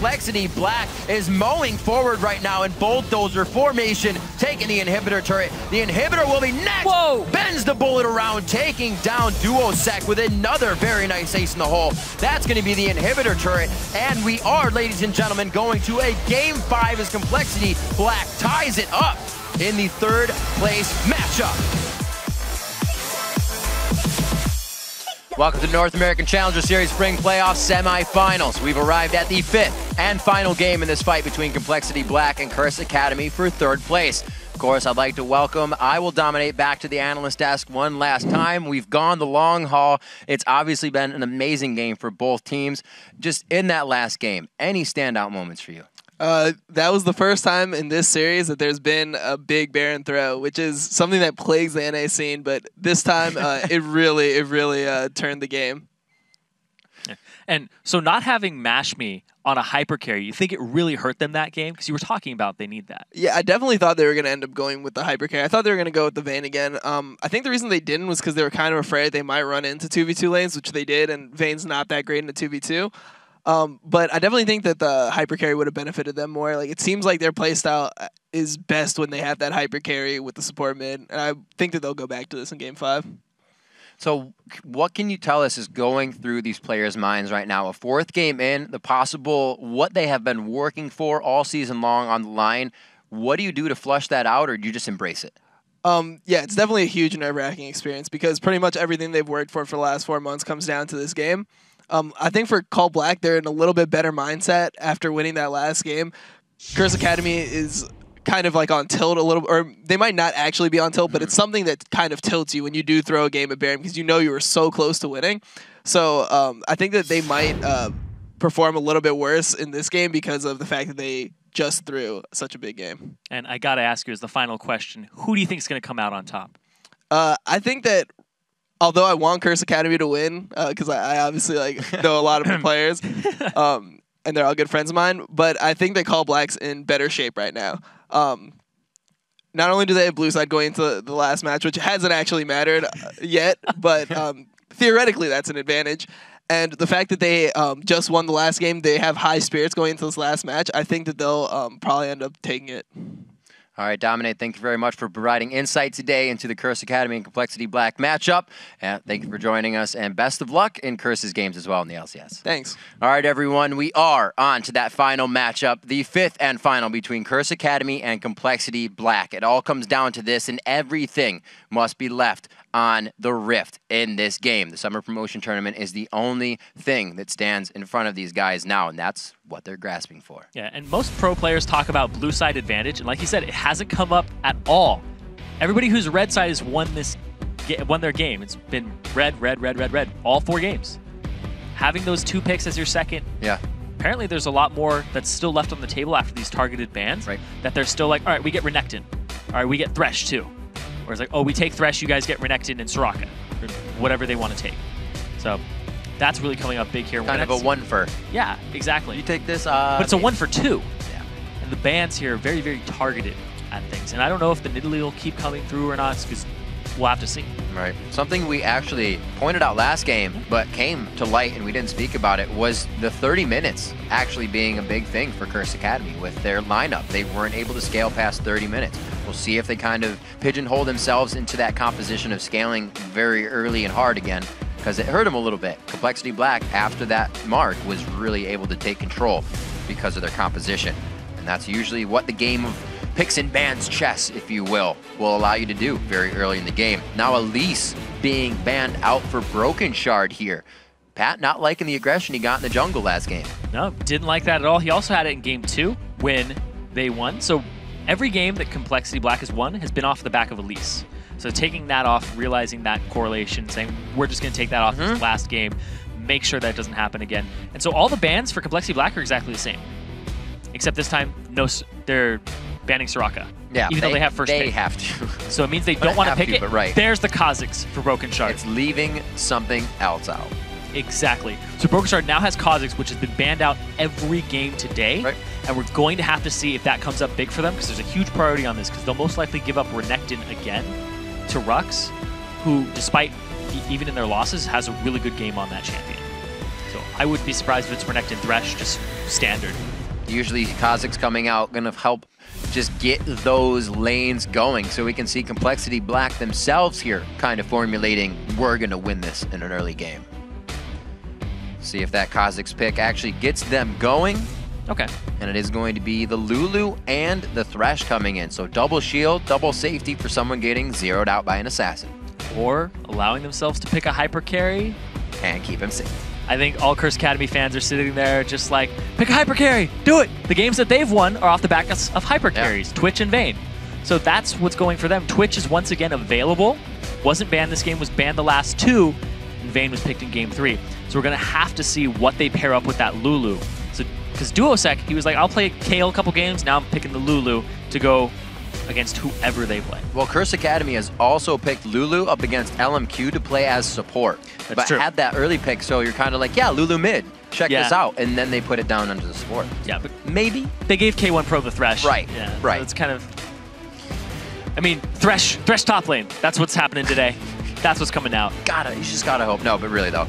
Complexity Black is mowing forward right now in bulldozer formation, taking the inhibitor turret. The inhibitor will be next. Whoa! Bends the bullet around, taking down Duocek with another very nice ace in the hole. That's going to be the inhibitor turret. And we are, ladies and gentlemen, going to a Game 5 as Complexity Black ties it up in the third place matchup. Welcome to the North American Challenger Series Spring Playoff Semifinals. We've arrived at the 5th and final game in this fight between Complexity Black and Curse Academy for 3rd place. Of course, I'd like to welcome I Will Dominate back to the analyst desk one last time. We've gone the long haul. It's obviously been an amazing game for both teams. Just in that last game, any standout moments for you? That was the first time in this series that there's been a big Baron throw, which is something that plagues the NA scene, but this time it really turned the game. Yeah. And so not having Mash Me on a hyper carry, you think it really hurt them that game? Because you were talking about they need that. Yeah, I definitely thought they were going to end up going with the hyper carry. I thought they were going to go with the Vayne again. I think the reason they didn't was because they were kind of afraid they might run into 2v2 lanes, which they did, and Vayne's not that great in a 2v2. But I definitely think that the hyper carry would have benefited them more. Like, it seems like their playstyle is best when they have that hyper carry with the support mid, and I think that they'll go back to this in Game 5. So what can you tell us is going through these players' minds right now? A 4th game in, the possible, what they have been working for all season long on the line. What do you do to flush that out, or do you just embrace it? Yeah, it's definitely a huge nerve-wracking experience because pretty much everything they've worked for the last 4 months comes down to this game. I think for Call Black, they're in a little bit better mindset after winning that last game. Curse Academy is kind of like on tilt a little, or they might not actually be on tilt, but it's something that kind of tilts you when you do throw a game at Baron because you know you were so close to winning. So I think that they might perform a little bit worse in this game because of the fact that they just threw such a big game. And I got to ask you as the final question, who do you think is going to come out on top? I think that although I want Curse Academy to win, because I obviously know a lot of the players, and they're all good friends of mine, but I think that Call Black's in better shape right now. Not only do they have blue side going into the last match, which hasn't actually mattered yet, but theoretically that's an advantage. And the fact that they just won the last game, they have high spirits going into this last match. I think that they'll probably end up taking it. All right, Dominate, thank you very much for providing insight today into the Curse Academy and Complexity Black matchup. Thank you for joining us, and best of luck in Curse's games as well in the LCS. Thanks. All right, everyone, we are on to that final matchup, the 5th and final between Curse Academy and Complexity Black. It all comes down to this, and everything must be left on the Rift in this game. The Summer Promotion Tournament is the only thing that stands in front of these guys now, and that's what they're grasping for. Yeah, and most pro players talk about blue side advantage, and like you said, it hasn't come up at all. Everybody who's red side has won their game. It's been red, red, red, red, red, all 4 games. Having those 2 picks as your second, yeah. Apparently there's a lot more that's still left on the table after these targeted bans, right? That they're still like, all right, we get Renekton. All right, we get Thresh too. Or it's like, oh, we take Thresh, you guys get Renekton and Soraka, or whatever they want to take. So that's really coming up big here. Kind of a 1 for. Yeah, exactly. You take this, but it's a 1 for 2. Yeah. And the bans here are very, very targeted at things. And I don't know if the Nidalee will keep coming through or not, because we'll have to see. Right. Something we actually pointed out last game, but came to light and we didn't speak about it, was the 30 minutes actually being a big thing for Curse Academy with their lineup. They weren't able to scale past 30 minutes. We'll see if they kind of pigeonhole themselves into that composition of scaling very early and hard again, because it hurt them a little bit. Complexity Black, after that mark, was really able to take control because of their composition. And that's usually what the game of picks and bans chess, if you will allow you to do very early in the game. Now Elise being banned out for Brokenshard here. Pat not liking the aggression he got in the jungle last game. No, didn't like that at all. He also had it in game 2 when they won. So every game that Complexity Black has won has been off the back of Elise. So taking that off, realizing that correlation, saying we're just going to take that off this last game, make sure that doesn't happen again. And so all the bans for Complexity Black are exactly the same. Except this time, no, they're banning Soraka. Yeah, even though they have first pick. They have to. So it means they don't want to pick it. But right. There's the Kha'Zix for Brokenshard. It's leaving something else out. Exactly. So Brokenshard now has Kha'Zix, which has been banned out every game today. Right. And we're going to have to see if that comes up big for them, because there's a huge priority on this, because they'll most likely give up Renekton again to Rhux, who, despite even in their losses, has a really good game on that champion. So I wouldn't be surprised if it's Renekton Thresh, just standard. Usually Kha'Zix coming out, going to help just get those lanes going so we can see Complexity Black themselves here kind of formulating, we're going to win this in an early game. See if that Kha'Zix pick actually gets them going. Okay. And it is going to be the Lulu and the Thresh coming in. So double shield, double safety for someone getting zeroed out by an assassin. Or allowing themselves to pick a hyper carry. And keep him safe. I think all Curse Academy fans are sitting there just like, pick a hyper carry, do it! The games that they've won are off the back of hyper carries, Twitch and Vayne. So that's what's going for them. Twitch is once again available. Wasn't banned this game, was banned the last two, and Vayne was picked in game 3. So we're gonna have to see what they pair up with that Lulu. So, because Duocek, he was like, I'll play Kale a couple games, now I'm picking the Lulu to go against whoever they play. Well, Curse Academy has also picked Lulu up against LMQ to play as support. That's true. Had that early pick, so you're kind of like, yeah, Lulu mid, check this out. And then they put it down under the support. Yeah, but maybe. They gave K1 Pro the Thresh. Right, yeah, right. So it's kind of, I mean, Thresh top lane. That's what's happening today. That's what's coming out. You just gotta hope. No, but really though,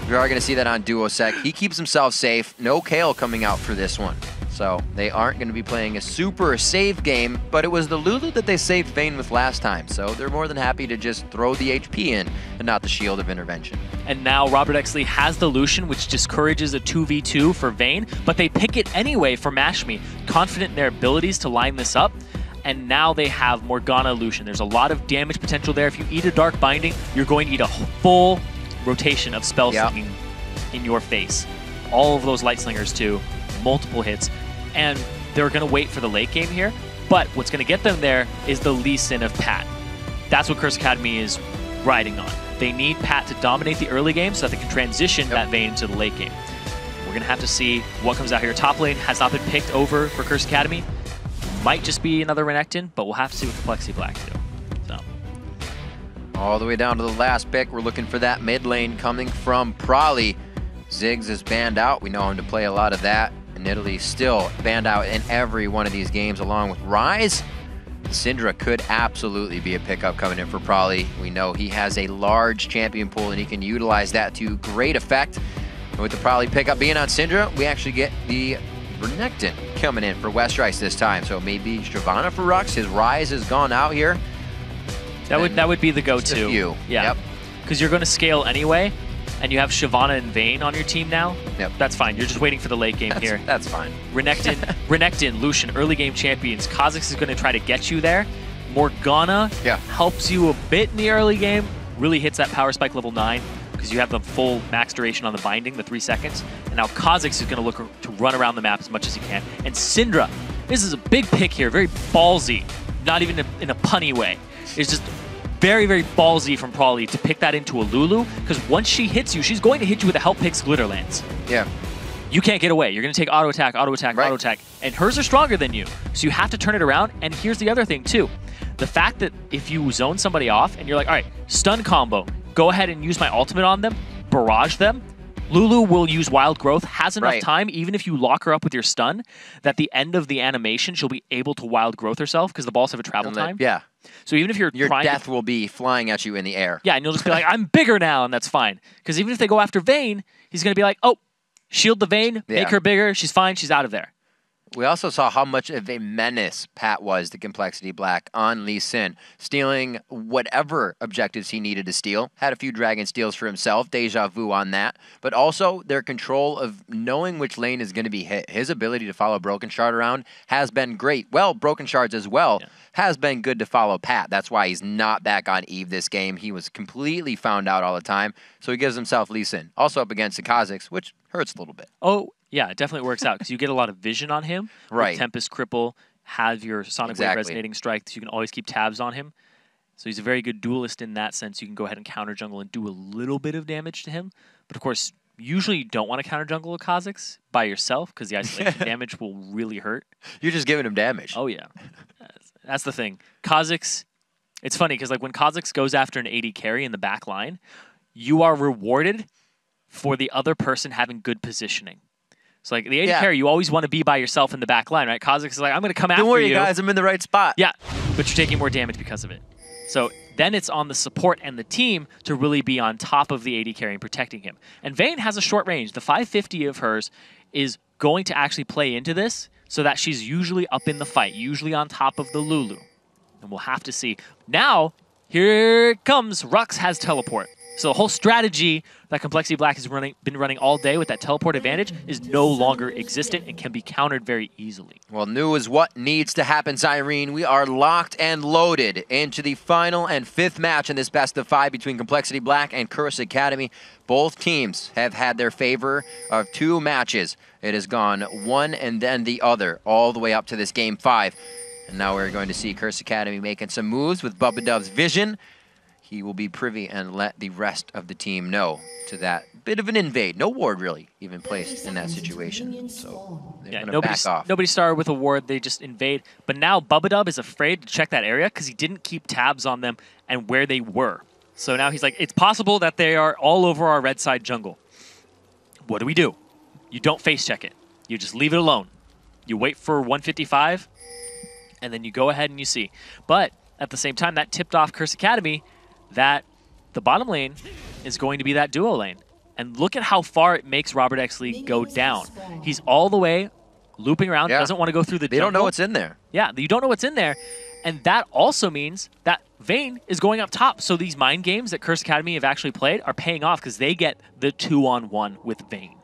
we are gonna see that on Duocek. He keeps himself safe. No Kale coming out for this one. So they aren't going to be playing a super safe game, but it was the Lulu that they saved Vayne with last time. So they're more than happy to just throw the HP in and not the shield of intervention. And now ROBERTxLEE has the Lucian, which discourages a 2v2 for Vayne, but they pick it anyway for MashMe, confident in their abilities to line this up. And now they have Morgana Lucian. There's a lot of damage potential there. If you eat a Dark Binding, you're going to eat a full rotation of spell slinging in your face. All of those Light Slingers too, multiple hits. And they're going to wait for the late game here. But what's going to get them there is the Lee Sin of Pat. That's what Curse Academy is riding on. They need Pat to dominate the early game so that they can transition that Vayne to the late game. We're going to have to see what comes out here. Top lane has not been picked over for Curse Academy. Might just be another Renekton, but we'll have to see what Complexity Black do. So. All the way down to the last pick, we're looking for that mid lane coming from Probably. Ziggs is banned out. We know him to play a lot of that. And Italy still banned out in every one of these games along with Rise. Syndra could absolutely be a pickup coming in for Probably. We know he has a large champion pool and he can utilize that to great effect. And with the Probably pickup being on Syndra, we actually get the Renekton coming in for Westrice this time. So maybe Shyvana for Rhux. His Rise has gone out here. That would be the go-to. Yeah. Because you're going to scale anyway. And you have Shyvana and Vayne on your team now. Yep. That's fine. You're just waiting for the late game here. That's fine. Renekton, Lucian, early game champions. Kha'Zix is going to try to get you there. Morgana helps you a bit in the early game. Really hits that power spike level 9 because you have the full max duration on the binding, the 3 seconds. And now Kha'Zix is going to look to run around the map as much as he can. And Syndra, this is a big pick here, very ballsy, not even in a punny way. It's just very, very ballsy from Probably to pick that into a Lulu, because once she hits you, she's going to hit you with the Help Picks Glitterlands. Yeah. You can't get away. You're going to take auto attack, auto attack, auto attack, and hers are stronger than you. So you have to turn it around, and here's the other thing too. The fact that if you zone somebody off and you're like, all right, stun combo, go ahead and use my ultimate on them, barrage them, Lulu will use Wild Growth, has enough time, even if you lock her up with your stun, that the end of the animation, she'll be able to Wild Growth herself because the balls have a travel time. Yeah. So even if your death will be flying at you in the air. Yeah, and you'll just be like, I'm bigger now, and that's fine. Because even if they go after Vayne, he's going to be like, oh, shield the Vayne, make her bigger, she's fine, she's out of there. We also saw how much of a menace Pat was to Complexity Black on Lee Sin, stealing whatever objectives he needed to steal. Had a few dragon steals for himself, deja vu on that, but also their control of knowing which lane is going to be hit. His ability to follow Brokenshard around has been great. Well, Brokenshards as well has been good to follow Pat. That's why he's not back on Eve this game. He was completely found out all the time, so he gives himself Lee Sin. Also up against the Kha'Zix, which hurts a little bit. Oh, yeah, it definitely works out because you get a lot of vision on him. Right. Tempest Cripple, have your Sonic Wave Resonating Strike, so you can always keep tabs on him. So he's a very good duelist in that sense. You can go ahead and counter jungle and do a little bit of damage to him. But of course, usually you don't want to counter jungle a Kha'Zix by yourself because the isolation damage will really hurt. You're just giving him damage. Oh, yeah. That's the thing. Kha'Zix, it's funny because like when Kha'Zix goes after an AD carry in the back line, you are rewarded for the other person having good positioning. So like the AD carry, you always want to be by yourself in the back line, right? Kha'Zix is like, I'm going to come after you. Don't worry, guys, I'm in the right spot. Yeah, but you're taking more damage because of it. So then it's on the support and the team to really be on top of the AD carry and protecting him. And Vayne has a short range. The 550 of hers is going to actually play into this so that she's usually up in the fight, usually on top of the Lulu. And we'll have to see. Now, here it comes. Rhux has teleport. So the whole strategy that Complexity Black has been running all day with that teleport advantage is no longer existent and can be countered very easily. Well, new is what needs to happen, Zyrene. We are locked and loaded into the final and 5th match in this best of 5 between Complexity Black and Curse Academy. Both teams have had their favor of 2 matches. It has gone one and then the other all the way up to this game 5. And now we're going to see Curse Academy making some moves with Bubbadub's vision. He will be privy and let the rest of the team know to that bit of an invade. No ward, really, even placed in that situation. So they're going to back off. Nobody started with a ward. They just invade. But now Bubbadub is afraid to check that area because he didn't keep tabs on them and where they were. So now he's like, it's possible that they are all over our red side jungle. What do? You don't face check it. You just leave it alone. You wait for 155, and then you go ahead and you see. But at the same time, that tipped off Curse Academy that the bottom lane is going to be that duo lane. And look at how far it makes ROBERTxLEE go down. He's all the way looping around, doesn't want to go through the jungle. They don't know what's in there. Yeah, you don't know what's in there. And that also means that Vayne is going up top. So these mind games that Curse Academy have actually played are paying off because they get the 2-on-1 with Vayne.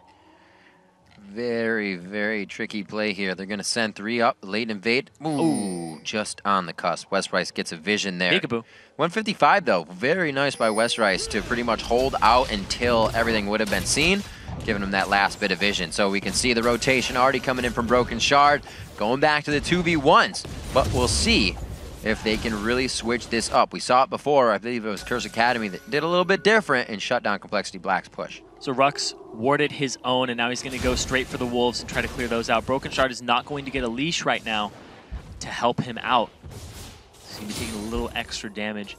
Very, very tricky play here. They're going to send 3 up, late invade. Ooh, just on the cusp. Westrice gets a vision there. Peekaboo. 155, though. Very nice by Westrice to pretty much hold out until everything would have been seen, giving him that last bit of vision. So we can see the rotation already coming in from Brokenshard, going back to the 2v1s. But we'll see if they can really switch this up. We saw it before. I believe it was Curse Academy that did a little bit different and shut down Complexity Black's push. So Rhux warded his own, and now he's going to go straight for the wolves and try to clear those out. Brokenshard is not going to get a leash right now to help him out. He's going to be taking a little extra damage.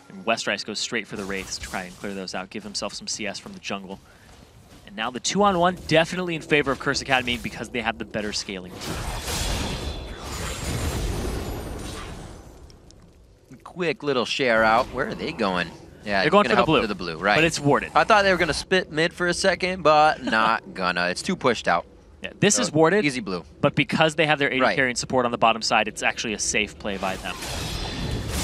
And Westrice goes straight for the wraiths to try and clear those out, give himself some CS from the jungle. And now the 2-on-1 definitely in favor of Curse Academy because they have the better scaling team. Quick little share out. Where are they going? Yeah, they're going for the blue, right? But it's warded. I thought they were going to spit mid for a second, but not gonna. It's too pushed out. Yeah, this is warded. Easy blue. But because they have their AD carry and support on the bottom side, it's actually a safe play by them.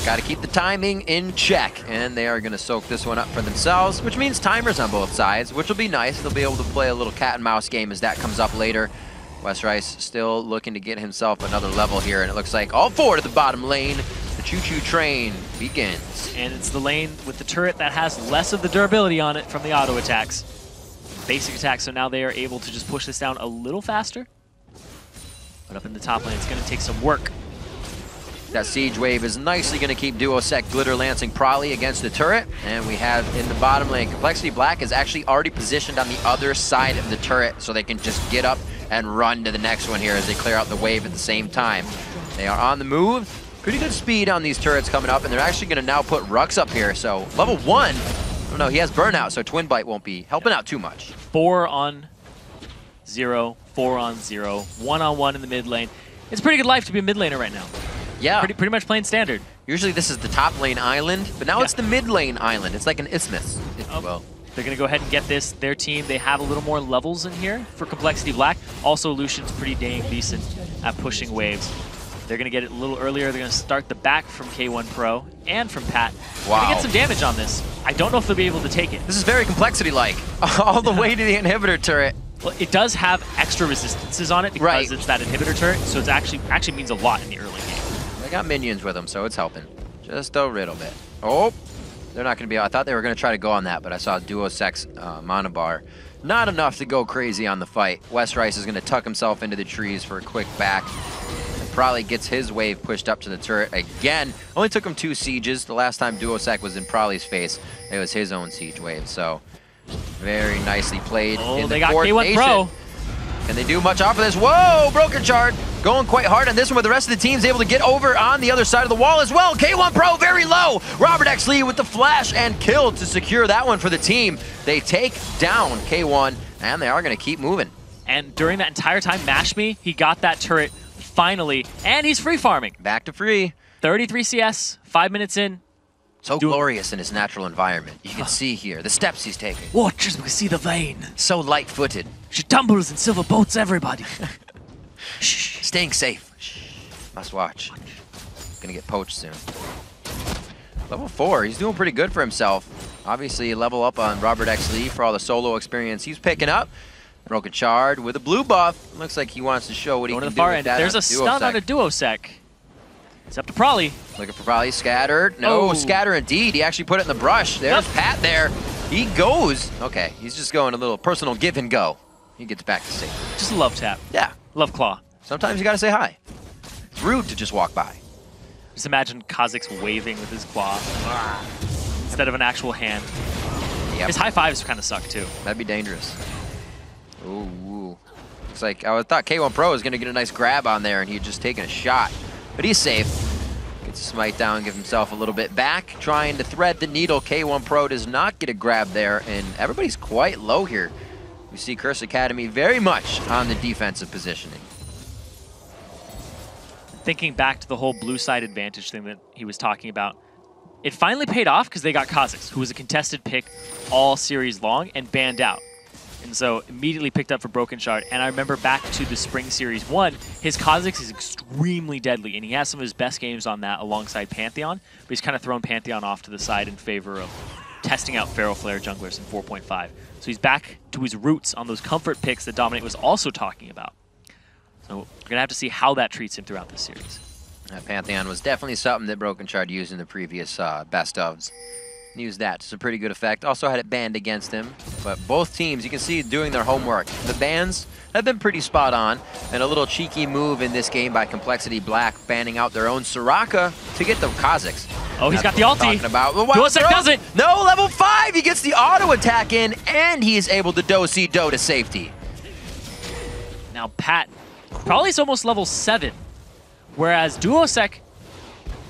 Got to keep the timing in check, and they are going to soak this one up for themselves, which means timers on both sides, which will be nice. They'll be able to play a little cat and mouse game as that comes up later. Westrice still looking to get himself another level here, and it looks like all 4 to the bottom lane. The choo-choo train begins. And it's the lane with the turret that has less of the durability on it from the auto attacks. Basic attacks, so now they are able to just push this down a little faster. But up in the top lane, it's going to take some work. That siege wave is nicely going to keep Duocek glitter lancing Prolly against the turret. And we have in the bottom lane, Complexity Black is actually already positioned on the other side of the turret, so they can just get up and run to the next one here as they clear out the wave at the same time. They are on the move. Pretty good speed on these turrets coming up, and they're actually going to now put Rhux up here. So level 1, I don't know, he has burnout, so Twin Bite won't be helping out too much. 4 on 0, 4 on 0, 1-on-1 in the mid lane. It's a pretty good life to be a mid laner right now. Yeah. Pretty much playing standard. Usually this is the top lane island, but now it's the mid lane island. It's like an isthmus, if you will. They're going to go ahead and get this. Their team, they have a little more levels in here for Complexity Black. Also, Lucian's pretty dang decent at pushing waves. They're going to get it a little earlier. They're going to start the back from K1 Pro and from Pat. Wow. They're going to get some damage on this. I don't know if they'll be able to take it. This is very Complexity-like. All the way to the inhibitor turret. Well, it does have extra resistances on it because it's that inhibitor turret, so it's actually means a lot in the early game. They got minions with them, so it's helping. Just a little bit. Oh, they're not going to be... I thought they were going to try to go on that, but I saw Duocek's mana bar. Not enough to go crazy on the fight. Westrice is going to tuck himself into the trees for a quick back. Probably gets his wave pushed up to the turret again. Only took him 2 sieges. The last time Duocek was in Prolly's face, it was his own siege wave. So very nicely played. Oh, they got K1 Pro. Can they do much off of this? Whoa, Brokenshard going quite hard on this one, but the rest of the team's able to get over on the other side of the wall as well. K1 Pro very low. ROBERTxLEE with the flash and kill to secure that one for the team. They take down K1, and they are going to keep moving. And during that entire time, Mash Me, he got that turret finally, and he's free farming. Back to free. 33 CS, 5 minutes in. So glorious in his natural environment. You can see here the steps he's taking. Watch as we see the Vayne. So light-footed. She tumbles and silver boats everybody. Staying safe. Must watch. Gonna get poached soon. Level 4, he's doing pretty good for himself. Obviously, level up on ROBERTxLEE for all the solo experience he's picking up. Brokenshard with a blue buff. Looks like he wants to show what he can do with that. There's a stun on a Duocek. It's up to Probably. Looking for Probably scattered. No, scatter indeed. He actually put it in the brush. There's Pat there. He goes. Okay, he's just going a little personal give and go. He gets back to safety. Just a love tap. Yeah. Love claw. Sometimes you gotta say hi. It's rude to just walk by. Just imagine Kha'Zix waving with his claw instead of an actual hand. Yep. His high fives kind of suck too. That'd be dangerous. Ooh. Looks like I thought K1 Pro was gonna get a nice grab on there and he'd just taken a shot. But he's safe. Gets a smite down, give himself a little bit back. Trying to thread the needle. K1 Pro does not get a grab there, and everybody's quite low here. We see Curse Academy very much on the defensive positioning. Thinking back to the whole blue side advantage thing that he was talking about, it finally paid off because they got Kha'Zix, who was a contested pick all series long and banned out. And so immediately picked up for Brokenshard. And I remember back to the Spring Series 1, his Kha'Zix is extremely deadly, and he has some of his best games on that alongside Pantheon, but he's kind of thrown Pantheon off to the side in favor of testing out Feral Flare junglers in 4.5. So he's back to his roots on those comfort picks that Dominate was also talking about. So we're going to have to see how that treats him throughout this series. Pantheon was definitely something that Brokenshard used in the previous best ofs. Used that to some pretty good effect. Also had it banned against him. But both teams, you can see, doing their homework. The bans have been pretty spot on. And a little cheeky move in this game by Complexity Black, banning out their own Soraka to get the Kha'Zix. Oh, he's got the ulti. Duocek does it. No, level 5. He gets the auto attack in, and he is able to do-see-do to safety. Now Pat, probably is almost level 7. Whereas Duocek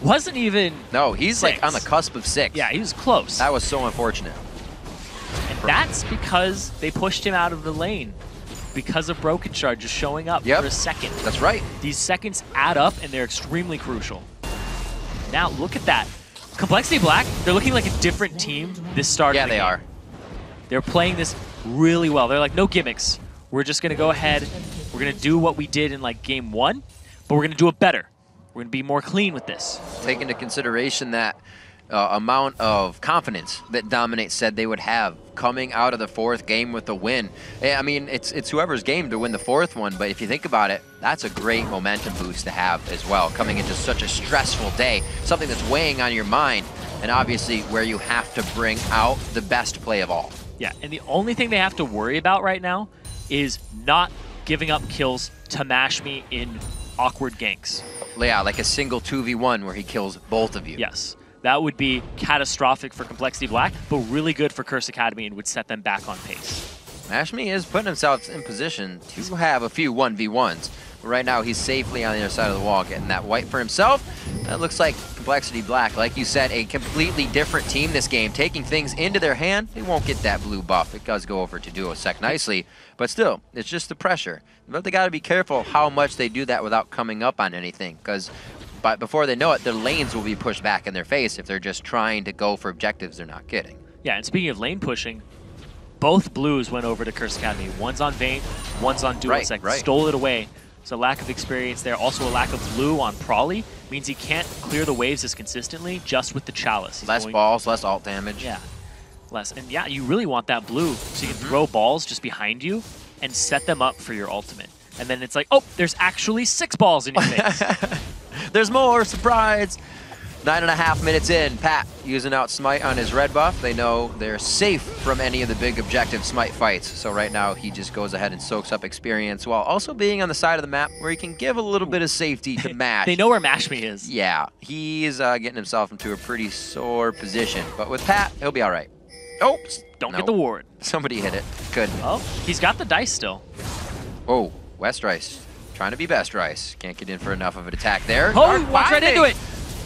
wasn't even No, he's 6. like on the cusp of 6. Yeah, he was close. That was so unfortunate. And that's because they pushed him out of the lane. Because of Brokenshard just showing up for a second. That's right. These seconds add up and they're extremely crucial. Now look at that. Complexity Black, they're looking like a different team this start of the game. Yeah, they are. They're playing this really well. They're like, no gimmicks. We're just going to go ahead. We're going to do what we did in like game 1, but we're going to do it better. We're going to be more clean with this. Take into consideration that amount of confidence that Dominate said they would have coming out of the 4th game with the win. I mean, it's whoever's game to win the 4th one, but if you think about it, that's a great momentum boost to have as well, coming into such a stressful day, something that's weighing on your mind, and obviously where you have to bring out the best play of all. Yeah, and the only thing they have to worry about right now is not giving up kills to Mash Me in awkward ganks. Yeah, like a single 2v1 where he kills both of you. Yes. That would be catastrophic for Complexity Black, but really good for Curse Academy and would set them back on pace. Mash Me is putting himself in position to have a few 1v1s. But right now, he's safely on the other side of the wall, getting that white for himself. That looks like Complexity Black, like you said, a completely different team this game, taking things into their hand. They won't get that blue buff. It does go over to Duocek nicely, but still, it's just the pressure. But they got to be careful how much they do that without coming up on anything, because before they know it, their lanes will be pushed back in their face if they're just trying to go for objectives they're not getting. Yeah, and speaking of lane pushing, both blues went over to Curse Academy. One's on Vayne, one's on Duocek. Right. Stole it away. So lack of experience there. Also a lack of blue on Probably means he can't clear the waves as consistently just with the Chalice. He's less balls, less ult damage. Yeah, less. And yeah, you really want that blue so you can throw balls just behind you and set them up for your ultimate. And then it's like, oh, there's actually 6 balls in your face. There's more, surprise! 9.5 minutes in, Pat using out Smite on his red buff. They know they're safe from any of the big objective Smite fights. So right now he just goes ahead and soaks up experience while also being on the side of the map where he can give a little bit of safety to Mash. They know where Mash Me is. Yeah, he's getting himself into a pretty sore position. But with Pat, he'll be all right. Oh, Don't get the ward. Somebody hit it. Good. Oh, he's got the dice still. Oh, Westrice. Trying to be best Rice. Can't get in for enough of an attack there. Oh, he walks right into it.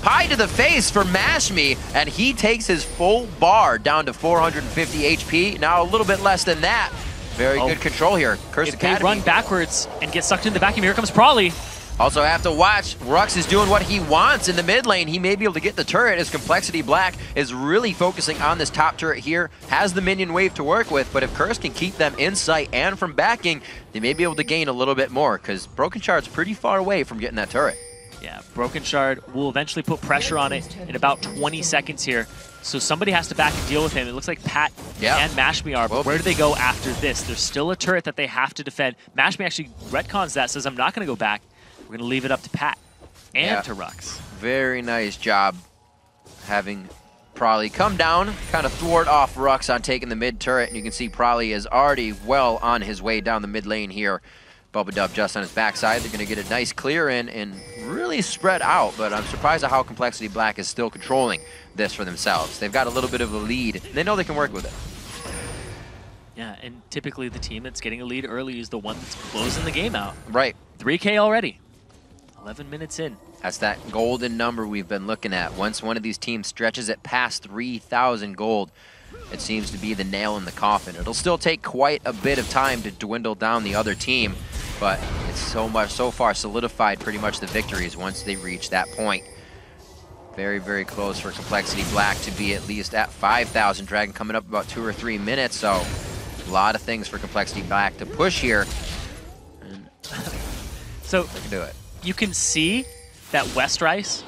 Pie to the face for Mash Me, and he takes his full bar down to 450 HP. Now a little bit less than that. Very good control here. Curse Academy. They run backwards and get sucked in the vacuum. Here comes Probably. Also have to watch, Rhux is doing what he wants in the mid lane. He may be able to get the turret as Complexity Black is really focusing on this top turret here, has the minion wave to work with, but if Curse can keep them in sight and from backing, they may be able to gain a little bit more because Brokenshard's pretty far away from getting that turret. Yeah, Brokenshard will eventually put pressure on it in about 20 seconds here. So somebody has to back and deal with him. It looks like Pat and Mashme are, but where do they go after this? There's still a turret that they have to defend. Mashme actually retcons that, says I'm not going to go back. We're going to leave it up to Pat and to Rhux. Very nice job having Probably come down, kind of thwart off Rhux on taking the mid turret, and you can see Probably is already well on his way down the mid lane here. Bubbadub just on his backside. They're going to get a nice clear in and really spread out, but I'm surprised at how Complexity Black is still controlling this for themselves. They've got a little bit of a lead. They know they can work with it. Yeah, and typically the team that's getting a lead early is the one that's closing the game out. Right. 3K already. 11 minutes in. That's that golden number we've been looking at. Once one of these teams stretches it past 3,000 gold, it seems to be the nail in the coffin. It'll still take quite a bit of time to dwindle down the other team, but it's so far solidified pretty much the victories once they reach that point. Very, very close for Complexity Black to be at least at 5,000. Dragon coming up about 2 or 3 minutes, so a lot of things for Complexity Black to push here. And so they can do it. You can see that Westrice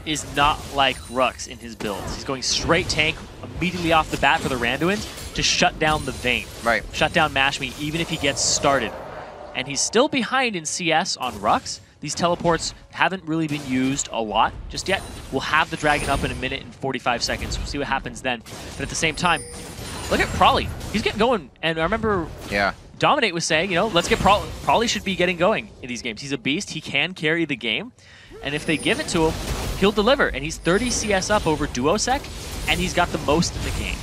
is not like Rhux in his builds. He's going straight tank immediately off the bat for the Randuins to shut down the Vayne. Right. Shut down Mashme even if he gets started. And he's still behind in CS on Rhux. These teleports haven't really been used a lot just yet. We'll have the Dragon up in 1 minute and 45 seconds. We'll see what happens then. But at the same time, look at Probably. He's getting going. And I remember Dominate was saying, you know, let's get Probably should be getting going in these games. He's a beast. He can carry the game. And if they give it to him, he'll deliver. And he's 30 CS up over Duocek, and he's got the most in the game.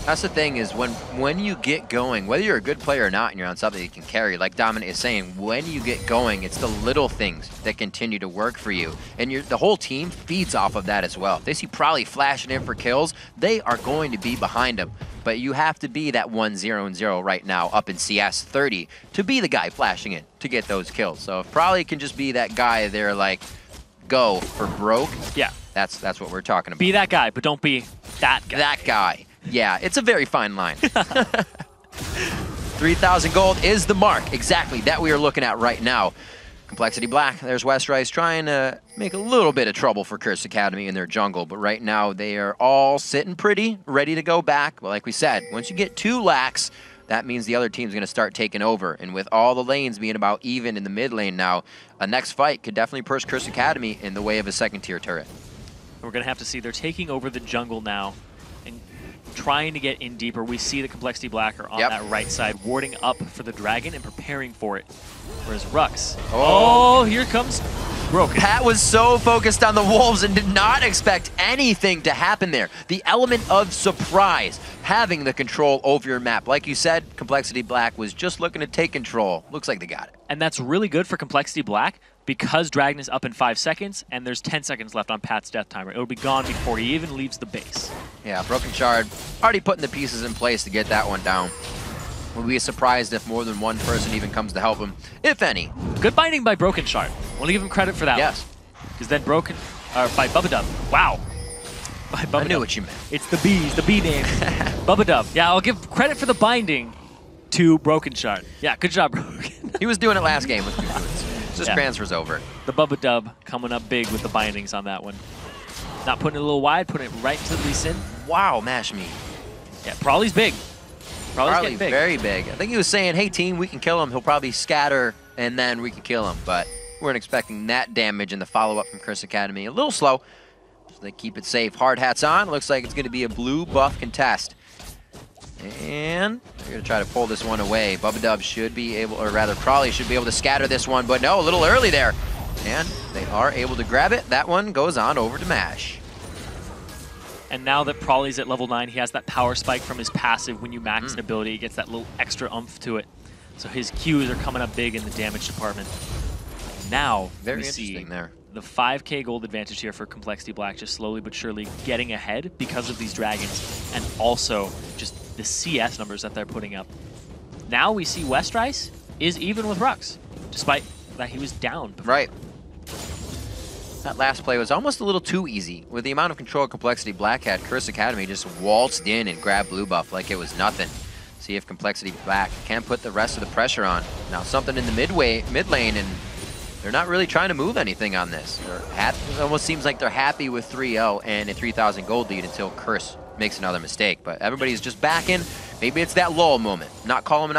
That's the thing is when you get going, whether you're a good player or not and you're on something you can carry, like Dominate is saying, when you get going, it's the little things that continue to work for you. And the whole team feeds off of that as well. If they see Probably flashing in for kills, they are going to be behind him. But you have to be that 1-0-0 right now up in CS 30 to be the guy flashing in to get those kills. So if Probably can just be that guy there like, go for broke, that's what we're talking about. Be that guy, but don't be that guy. That guy. Yeah, it's a very fine line. 3,000 gold is the mark, exactly, that we are looking at right now. Complexity Black, there's Westrice trying to make a little bit of trouble for Curse Academy in their jungle, but right now they are all sitting pretty, ready to go back. But like we said, once you get 2 lakhs, that means the other team's going to start taking over. And with all the lanes being about even in the mid lane now, a next fight could definitely push Curse Academy in the way of a second-tier turret. We're going to have to see. They're taking over the jungle now and trying to get in deeper. We see the Complexity Black are on that right side, warding up for the Dragon and preparing for it. Whereas Rhux, here comes Broken. Pat was so focused on the Wolves and did not expect anything to happen there. The element of surprise, having the control over your map. Like you said, Complexity Black was just looking to take control. Looks like they got it. And that's really good for Complexity Black because Dragon is up in 5 seconds and there's 10 seconds left on Pat's death timer. It'll be gone before he even leaves the base. Yeah, Brokenshard already putting the pieces in place to get that one down. We'll be surprised if more than one person even comes to help him, if any. Good binding by Brokenshard. Want to give him credit for that. Yes. Because then by Bubbadub. Wow. By Bubbadub. I knew what you meant. It's the bees, the bee name. Bubbadub. Yeah, I'll give credit for the binding to Brokenshard. Yeah, good job, Broken. He was doing it last game with two boots. Just transfers over. The Bubbadub coming up big with the bindings on that one. Not putting it a little wide, putting it right into the Lucian. Wow, Mashme. Yeah, Probably's big. Probably very big. I think he was saying, hey team, we can kill him. He'll probably scatter and then we can kill him. But we weren't expecting that damage and the follow-up from Curse Academy. A little slow. So they keep it safe. Hard hats on. Looks like it's going to be a blue buff contest. And they're going to try to pull this one away. Bubbadub should be able, or rather Probably should be able to scatter this one. But no, a little early there. And they are able to grab it. That one goes on over to Mash. And now that Probably's at level 9, he has that power spike from his passive. When you max an ability, he gets that little extra oomph to it. So his Qs are coming up big in the damage department. Now we see there. The 5K gold advantage here for Complexity Black, just slowly but surely getting ahead because of these dragons and also just the CS numbers that they're putting up. Now we see Westrice is even with Rhux, despite that he was down before. Right. That last play was almost a little too easy. With the amount of control Complexity Black had, Curse Academy just waltzed in and grabbed blue buff like it was nothing. See if Complexity Black can put the rest of the pressure on. Now something in the mid lane, and they're not really trying to move anything on this. It almost seems like they're happy with 3-0 and a 3,000 gold lead until Curse makes another mistake. But everybody's just backing. Maybe it's that lull moment. Not calling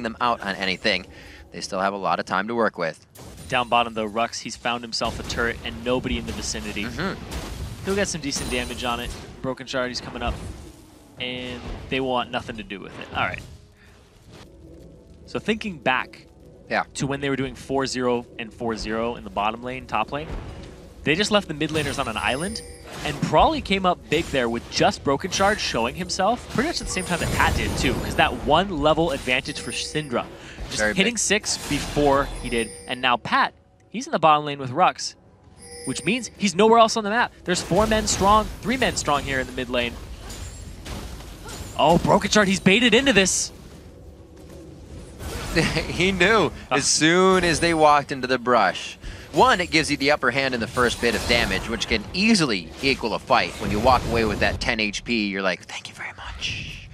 them out on anything. They still have a lot of time to work with. Down bottom though, Rhux, he's found himself a turret and nobody in the vicinity. He'll get some decent damage on it. Brokenshard, he's coming up. And they want nothing to do with it. All right. So thinking back to when they were doing 4-0 and 4-0 in the bottom lane, top lane, they just left the mid laners on an island, and Prawley came up big there with just Brokenshard showing himself pretty much at the same time that Pat did too, because that one level advantage for Syndra. Just Very hitting big. 6 before he did, and now Pat, he's in the bottom lane with Rhux, which means he's nowhere else on the map. There's 4 men strong, 3 men strong here in the mid lane. Oh, Brokenshard, he's baited into this. He knew as soon as they walked into the brush. One, it gives you the upper hand in the first bit of damage, which can easily equal a fight. When you walk away with that 10 HP, you're like, thank you very much.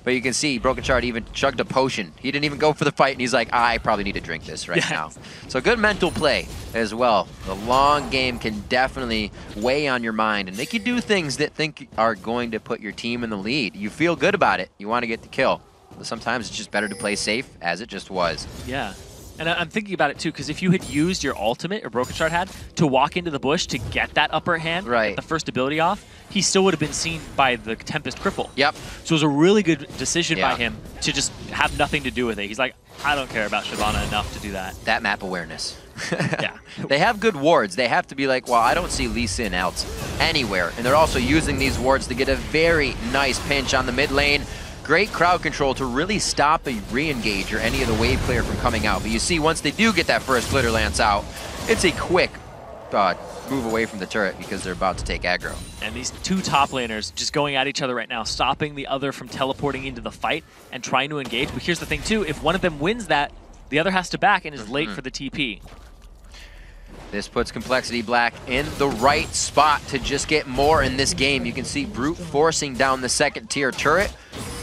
But you can see Brokenshard even chugged a potion. He didn't even go for the fight, and he's like, I probably need to drink this right now. So good mental play as well. The long game can definitely weigh on your mind and make you do things that think are going to put your team in the lead. You feel good about it. You want to get the kill. But sometimes it's just better to play safe, as it just was. Yeah. And I'm thinking about it too, because if you had used your ultimate, or Brokenshard had, to walk into the bush to get that upper hand, get the first ability off, he still would have been seen by the Tempest Cripple. Yep. So it was a really good decision by him to just have nothing to do with it. He's like, I don't care about Shyvana enough to do that. That map awareness. Yeah. They have good wards. They have to be like, well, I don't see Lee Sin else anywhere. And they're also using these wards to get a very nice pinch on the mid lane. Great crowd control to really stop a re-engage or any of the wave player from coming out. But you see, once they do get that first Glitter Lance out, it's a quick move away from the turret because they're about to take aggro. And these 2 top laners just going at each other right now, stopping the other from teleporting into the fight and trying to engage. But here's the thing too, if one of them wins that, the other has to back and is late for the TP. This puts Complexity Black in the right spot to just get more in this game. You can see Brute forcing down the second tier turret.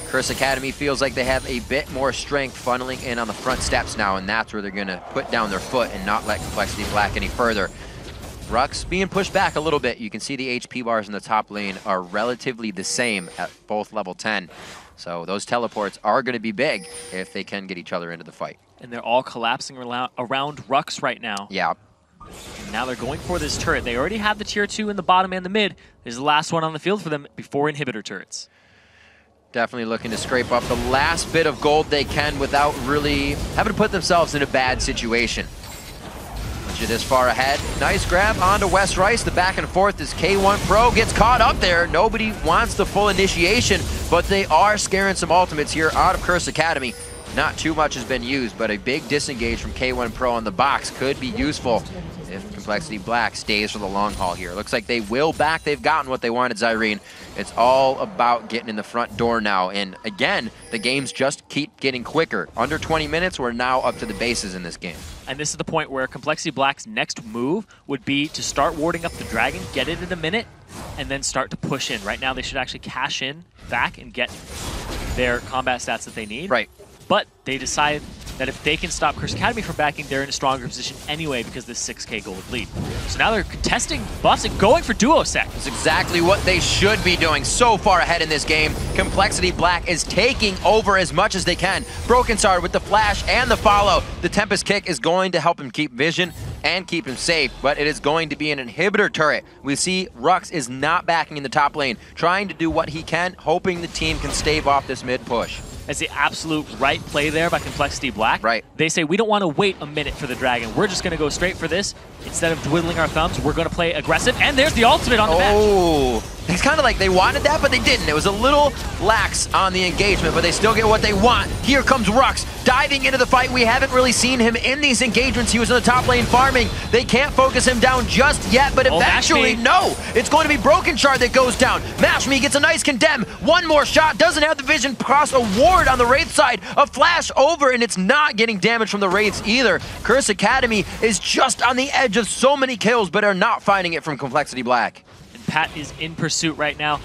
Curse Academy feels like they have a bit more strength funneling in on the front steps now, and that's where they're going to put down their foot and not let Complexity Black any further. Rhux being pushed back a little bit. You can see the HP bars in the top lane are relatively the same at both level 10. So those teleports are going to be big if they can get each other into the fight. And they're all collapsing around Rhux right now. Yeah. And now they're going for this turret. They already have the tier 2 in the bottom and the mid. This is the last one on the field for them before inhibitor turrets. Definitely looking to scrape up the last bit of gold they can without really having to put themselves in a bad situation. Once you're this far ahead, nice grab onto Westrice. The back and forth as K1 Pro gets caught up there. Nobody wants the full initiation, but they are scaring some ultimates here out of Curse Academy. Not too much has been used, but a big disengage from K1 Pro on the box could be useful if Complexity Black stays for the long haul here. Looks like they will back. They've gotten what they wanted, Zyrene. It's all about getting in the front door now. And again, the games just keep getting quicker. Under 20 minutes, we're now up to the bases in this game. And this is the point where Complexity Black's next move would be to start warding up the dragon, get it in a minute, and then start to push in. Right now, they should actually cash in back and get their combat stats that they need. Right. But they decide that if they can stop Curse Academy from backing, they're in a stronger position anyway because of this 6k gold lead. So now they're contesting buffs and going for Duocek. That's exactly what they should be doing. So far ahead in this game, Complexity Black is taking over as much as they can. Brokenshard with the flash and the follow. The Tempest Kick is going to help him keep vision and keep him safe, but it is going to be an inhibitor turret. We see Rhux is not backing in the top lane, trying to do what he can, hoping the team can stave off this mid push. As the absolute right play there by Complexity Black. Right. They say, we don't want to wait a minute for the dragon. We're just going to go straight for this. Instead of twiddling our thumbs, we're going to play aggressive. And there's the ultimate on the match. It's kind of like they wanted that, but they didn't. It was a little lax on the engagement, but they still get what they want. Here comes Rhux, diving into the fight. We haven't really seen him in these engagements. He was in the top lane farming. They can't focus him down just yet, but eventually, no. It's going to be Brokenshard that goes down. MashMe gets a nice condemn. One more shot, doesn't have the vision, cross a ward on the Wraith side. A flash over, and it's not getting damage from the Wraiths either. Curse Academy is just on the edge of so many kills, but are not finding it from Complexity Black. Pat is in pursuit right now.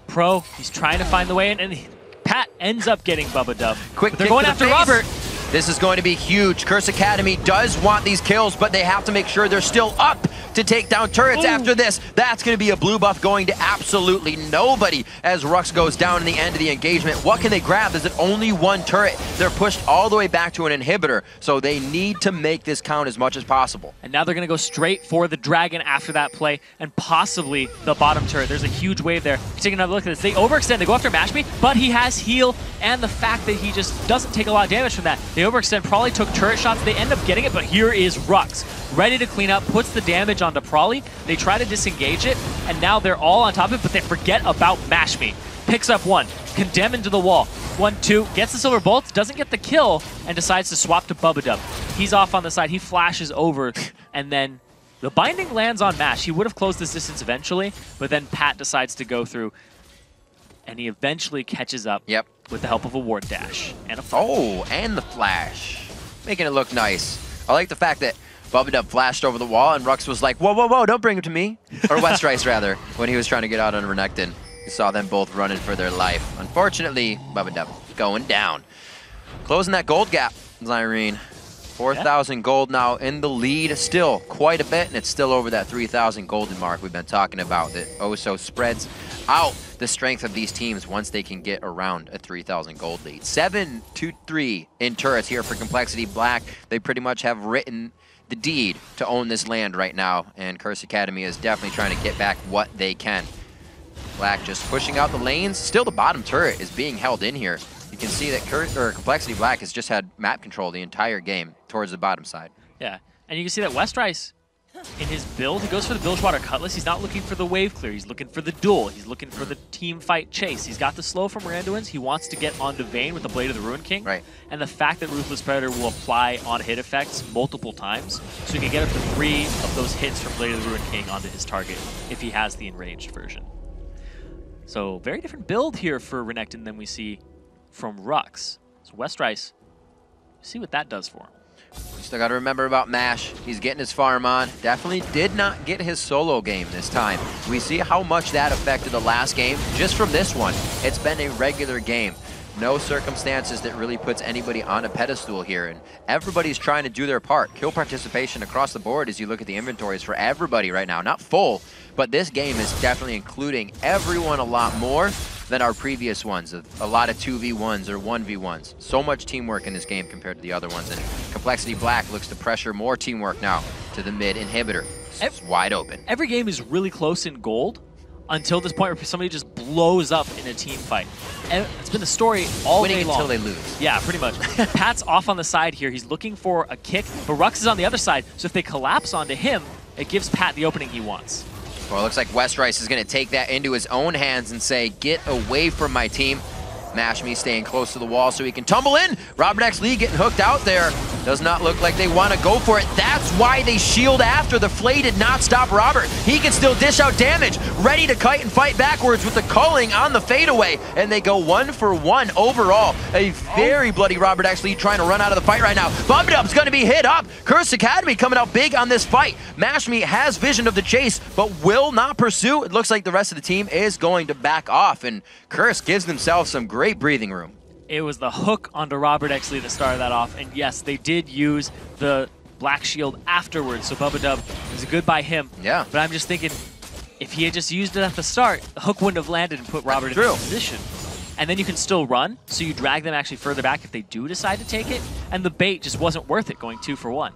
Pro, he's trying to find the way in, and Pat ends up getting Bubbadub. Quick, they're going after Robert. This is going to be huge. Curse Academy does want these kills, but they have to make sure they're still up to take down turrets after this. That's going to be a blue buff going to absolutely nobody as Rhux goes down in the end of the engagement. What can they grab? Is it only one turret? They're pushed all the way back to an inhibitor, so they need to make this count as much as possible. And now they're going to go straight for the dragon after that play and possibly the bottom turret. There's a huge wave there. Take another look at this. They overextend. They go after MashMe, but he has heal, and the fact that he just doesn't take a lot of damage from that. They overextend, probably took turret shots. They end up getting it, but here is Rhux, ready to clean up, puts the damage onto Probably. They try to disengage it, and now they're all on top of it, but they forget about MashMe. Picks up one, condemn into the wall. 1-2, gets the silver bolt, doesn't get the kill, and decides to swap to Bubbadub. He's off on the side, he flashes over, and then the binding lands on Mash. He would have closed this distance eventually, but then Pat decides to go through, and he eventually catches up with the help of a ward dash and a flash. Oh, and the flash. Making it look nice. I like the fact that Bubbadub flashed over the wall, and Rhux was like, whoa, whoa, whoa, don't bring him to me. Or Westrice, rather, when he was trying to get out on Renekton. You saw them both running for their life. Unfortunately, Bubbadub going down. Closing that gold gap, Zyrene. 4,000 gold now in the lead. Still quite a bit, and it's still over that 3,000 golden mark we've been talking about. That also spreads out the strength of these teams once they can get around a 3,000 gold lead. 7-2-3 in turrets here for Complexity Black. They pretty much have written the deed to own this land right now, and Curse Academy is definitely trying to get back what they can. Black just pushing out the lanes. Still the bottom turret is being held in here. You can see that Complexity Black has just had map control the entire game towards the bottom side. Yeah, and you can see that Westrice, in his build, he goes for the Bilgewater Cutlass. He's not looking for the wave clear. He's looking for the duel. He's looking for the team fight chase. He's got the slow from Randuin's. He wants to get onto Vayne with the Blade of the Ruin King. Right. And the fact that Ruthless Predator will apply on-hit effects multiple times, so he can get up to 3 of those hits from Blade of the Ruin King onto his target if he has the enraged version. So very different build here for Renekton than we see from Rhux. So Westrice, see what that does for him. Still got to remember about Mash. He's getting his farm on. Definitely did not get his solo game this time. We see how much that affected the last game just from this one. It's been a regular game. No circumstances that really puts anybody on a pedestal here, and everybody's trying to do their part. Kill participation across the board as you look at the inventories for everybody right now. Not full, but this game is definitely including everyone a lot more than our previous ones. A lot of 2v1s or 1v1s. So much teamwork in this game compared to the other ones, and Complexity Black looks to pressure more teamwork now to the mid inhibitor. It's wide open. Every game is really close in gold until this point where somebody just blows up in a team fight. And it's been the story all day long. Until they lose. Yeah, pretty much. Pat's off on the side here. He's looking for a kick, but Rhux is on the other side, so if they collapse onto him, it gives Pat the opening he wants. Well, it looks like Westrice is going to take that into his own hands and say, get away from my team. MashMe staying close to the wall so he can tumble in. ROBERTxLEE getting hooked out there. Does not look like they want to go for it. That's why they shield after. The Flay did not stop Robert. He can still dish out damage. Ready to kite and fight backwards with the culling on the fadeaway. And they go 1-for-1 overall. A very bloody ROBERTxLEE trying to run out of the fight right now. Bubbadub's going to be hit up. Curse Academy coming out big on this fight. MashMe has vision of the chase, but will not pursue. It looks like the rest of the team is going to back off, and Curse gives themselves some great breathing room. It was the hook onto ROBERTxLEE that started that off, and yes, they did use the Black Shield afterwards, so Bubbadub is a good by him. Yeah. But I'm just thinking, if he had just used it at the start, the hook wouldn't have landed and put Robert in this position. And then you can still run, so you drag them actually further back if they do decide to take it, and the bait just wasn't worth it going 2-for-1.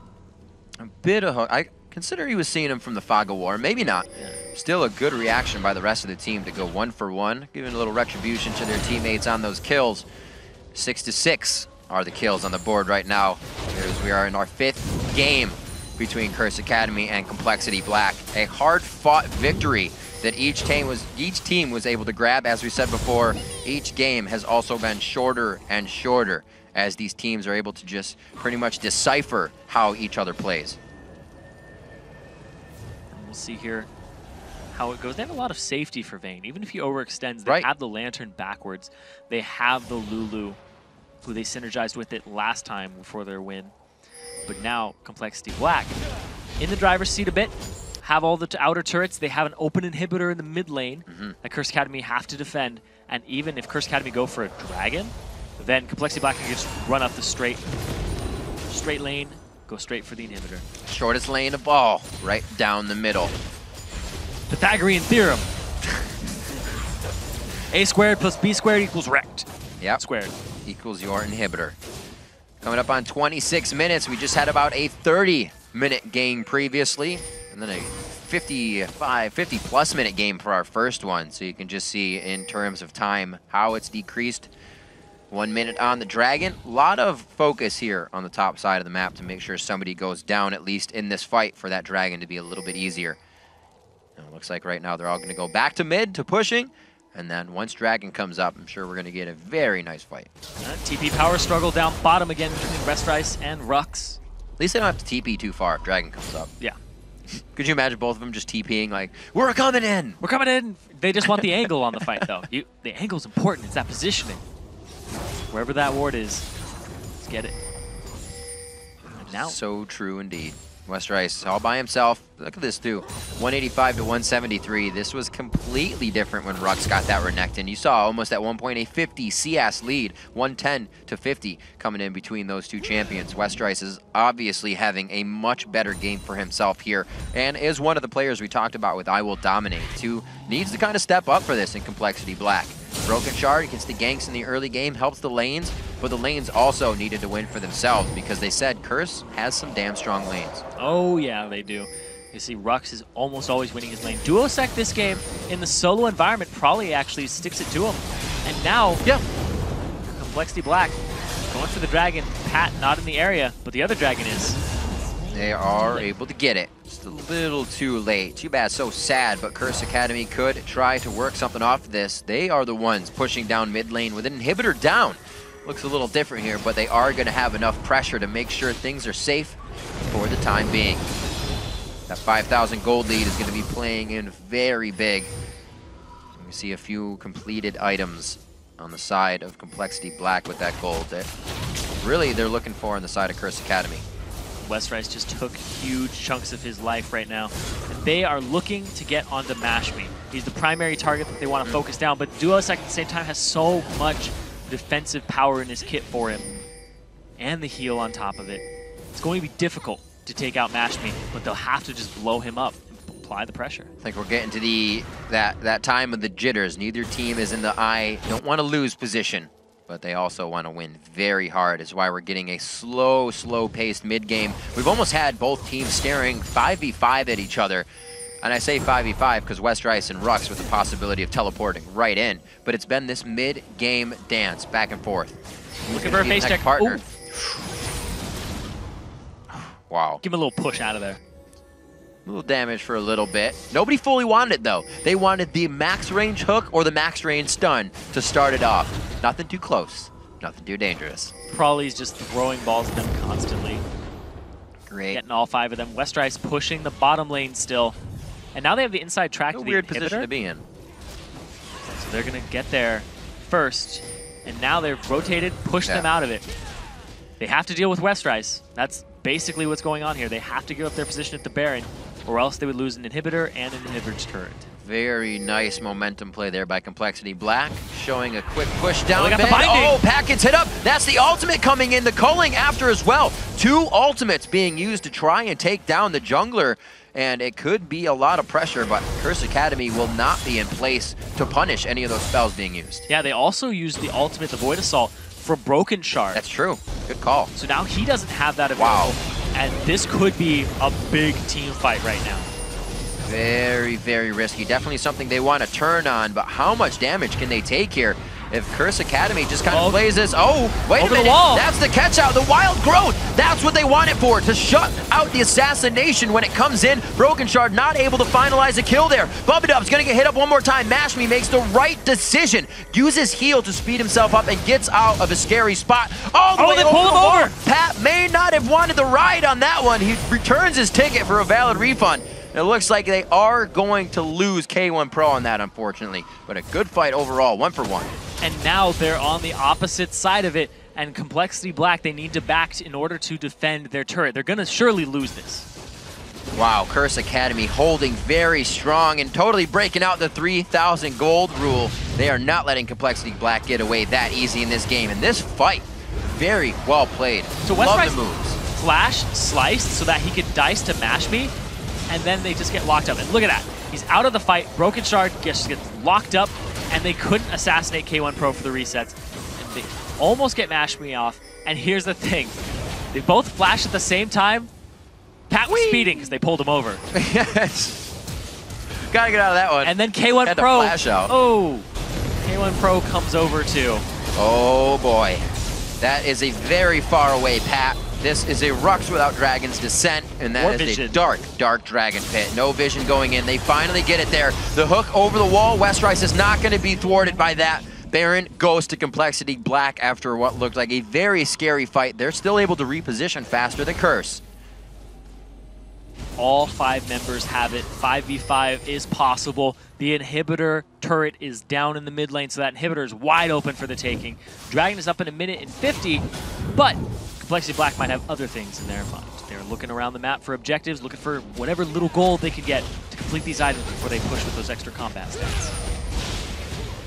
A bit of hook. I consider he was seeing him from the Fog of War. Maybe not. Still a good reaction by the rest of the team to go 1-for-1, giving a little retribution to their teammates on those kills. 6-6 are the kills on the board right now. As we are in our 5th game between Curse Academy and Complexity Black. A hard-fought victory that each team was able to grab. As we said before, each game has also been shorter and shorter as these teams are able to just pretty much decipher how each other plays. And we'll see here how it goes. They have a lot of safety for Vayne. Even if he overextends, they Right. have the Lantern backwards. They have the Lulu, who they synergized with it last time before their win. But now, Complexity Black in the driver's seat a bit. Have all the outer turrets. They have an open inhibitor in the mid lane that Curse Academy have to defend. And even if Curse Academy go for a dragon, then Complexity Black can just run up the straight lane, go straight for the inhibitor. Shortest lane of all, right down the middle. Pythagorean theorem. A squared plus B squared equals rect. Yep. Squared. Equals your inhibitor. Coming up on 26 minutes, we just had about a 30-minute game previously, and then a 50-plus minute game for our first one. So you can just see in terms of time how it's decreased. 1 minute on the dragon. A lot of focus here on the top side of the map to make sure somebody goes down, at least in this fight, for that dragon to be a little bit easier. And it looks like right now they're all going to go back to mid, to pushing. And then once dragon comes up, I'm sure we're going to get a very nice fight. TP power struggle down bottom again between Westrice and Rhux. At least they don't have to TP too far if dragon comes up. Yeah. Could you imagine both of them just TPing like, we're coming in? We're coming in. They just want the angle on the fight, though. The angle's important. It's that positioning. Wherever that ward is, let's get it. And now. So true indeed. Westrice all by himself. Look at this too. 185 to 173. This was completely different when Rhux got that Renekton. You saw almost at one point a 50 CS lead. 110 to 50 coming in between those two champions. Westrice is obviously having a much better game for himself here and is one of the players we talked about with I Will Dominate, who needs to kind of step up for this in Complexity Black. Brokenshard against the ganks in the early game helps the lanes, but the lanes also needed to win for themselves because they said Curse has some damn strong lanes. Oh, yeah, they do. You see, Rhux is almost always winning his lane. Duocek this game in the solo environment probably actually sticks it to him. And now, Complexity Black going for the dragon. Pat not in the area, but the other dragon is. They are able to get it. Just a little too late. Too bad, so sad, but Curse Academy could try to work something off this. They are the ones pushing down mid lane with an inhibitor down. Looks a little different here, but they are going to have enough pressure to make sure things are safe for the time being. That 5,000 gold lead is going to be playing in very big. We see a few completed items on the side of Complexity Black with that gold that really they're looking for on the side of Curse Academy. Westrice just took huge chunks of his life right now. And they are looking to get onto Mash Me. He's the primary target that they want to focus down, but Duocek at the same time has so much defensive power in his kit for him. And the heal on top of it. It's going to be difficult to take out Mash Me, but they'll have to just blow him up and apply the pressure. I think we're getting to that time of the jitters. Neither team is in the don't want to lose position, but they also want to win very hard. Is why we're getting a slow-paced mid-game. We've almost had both teams staring 5v5 at each other. And I say 5v5 because Westrice and Rhux with the possibility of teleporting right in. But it's been this mid-game dance, back and forth. Looking for a face check. Partner. Ooh. Wow. Give him a little push out of there. A little damage for a little bit. Nobody fully wanted it, though. They wanted the max range hook or the max range stun to start it off. Nothing too close. Nothing too dangerous. Probably's just throwing balls at them constantly. Great. Getting all 5 of them. Westrice pushing the bottom lane still. And now they have the inside track to the weird inhibitor. position to be in. So they're going to get there first. And now they've rotated, pushed them out of it. They have to deal with Westrice. That's basically what's going on here. They have to give up their position at the Baron, or else they would lose an inhibitor and an inhibitor's turret. Very nice momentum play there by Complexity Black, showing a quick push down. They got the binding. Oh, Pat gets hit up. That's the ultimate coming in, the culling after as well. 2 ultimates being used to try and take down the jungler, and it could be a lot of pressure, but Curse Academy will not be in place to punish any of those spells being used. Yeah, they also used the ultimate, the Void Assault, for Brokenshard. That's true. Good call. So now he doesn't have that available. Wow. And this could be a big team fight right now. Very, very risky. Definitely something they want to turn on, but how much damage can they take here? if Curse Academy just kind of plays this. Oh, wait a minute. The wall. That's the catch out. The wild growth. That's what they want it for, to shut out the assassination when it comes in. Brokenshard not able to finalize a kill there. Bubbadub's going to get hit up one more time. Mashme makes the right decision. Uses heal to speed himself up and gets out of a scary spot. All the way they pull him over. Pat may not have wanted the ride on that one. He returns his ticket for a valid refund. It looks like they are going to lose K1 Pro on that, unfortunately. But a good fight overall, 1 for 1. And now they're on the opposite side of it. And Complexity Black, they need to back in order to defend their turret. They're going to surely lose this. Wow, Curse Academy holding very strong and totally breaking out the 3,000 gold rule. They are not letting Complexity Black get away that easy in this game. And this fight, very well played. So love the moves. Flash sliced so that he could dice to Mashme, and then they just get locked up. And look at that. He's out of the fight. Brokenshard gets locked up, and they couldn't assassinate K1 Pro for the resets. And they almost get Mashme off. And here's the thing. They both flash at the same time. Pat was speeding because they pulled him over. Yes. Gotta get out of that one. And then K1 Had Pro. to flash out. Oh. K1 Pro comes over too. Oh boy. That is a very far away Pat. This is a Rhux without Dragon's Descent, and that is a dark, dark Dragon Pit. No vision going in. They finally get it there. The hook over the wall. Westrice is not going to be thwarted by that. Baron goes to Complexity Black after what looked like a very scary fight. They're still able to reposition faster than Curse. All 5 members have it. 5v5 is possible. The inhibitor turret is down in the mid lane, so that inhibitor is wide open for the taking. Dragon is up in 1:50, but Complexity Black might have other things in their mind. They're looking around the map for objectives, looking for whatever little gold they could get to complete these items before they push with those extra combat stats.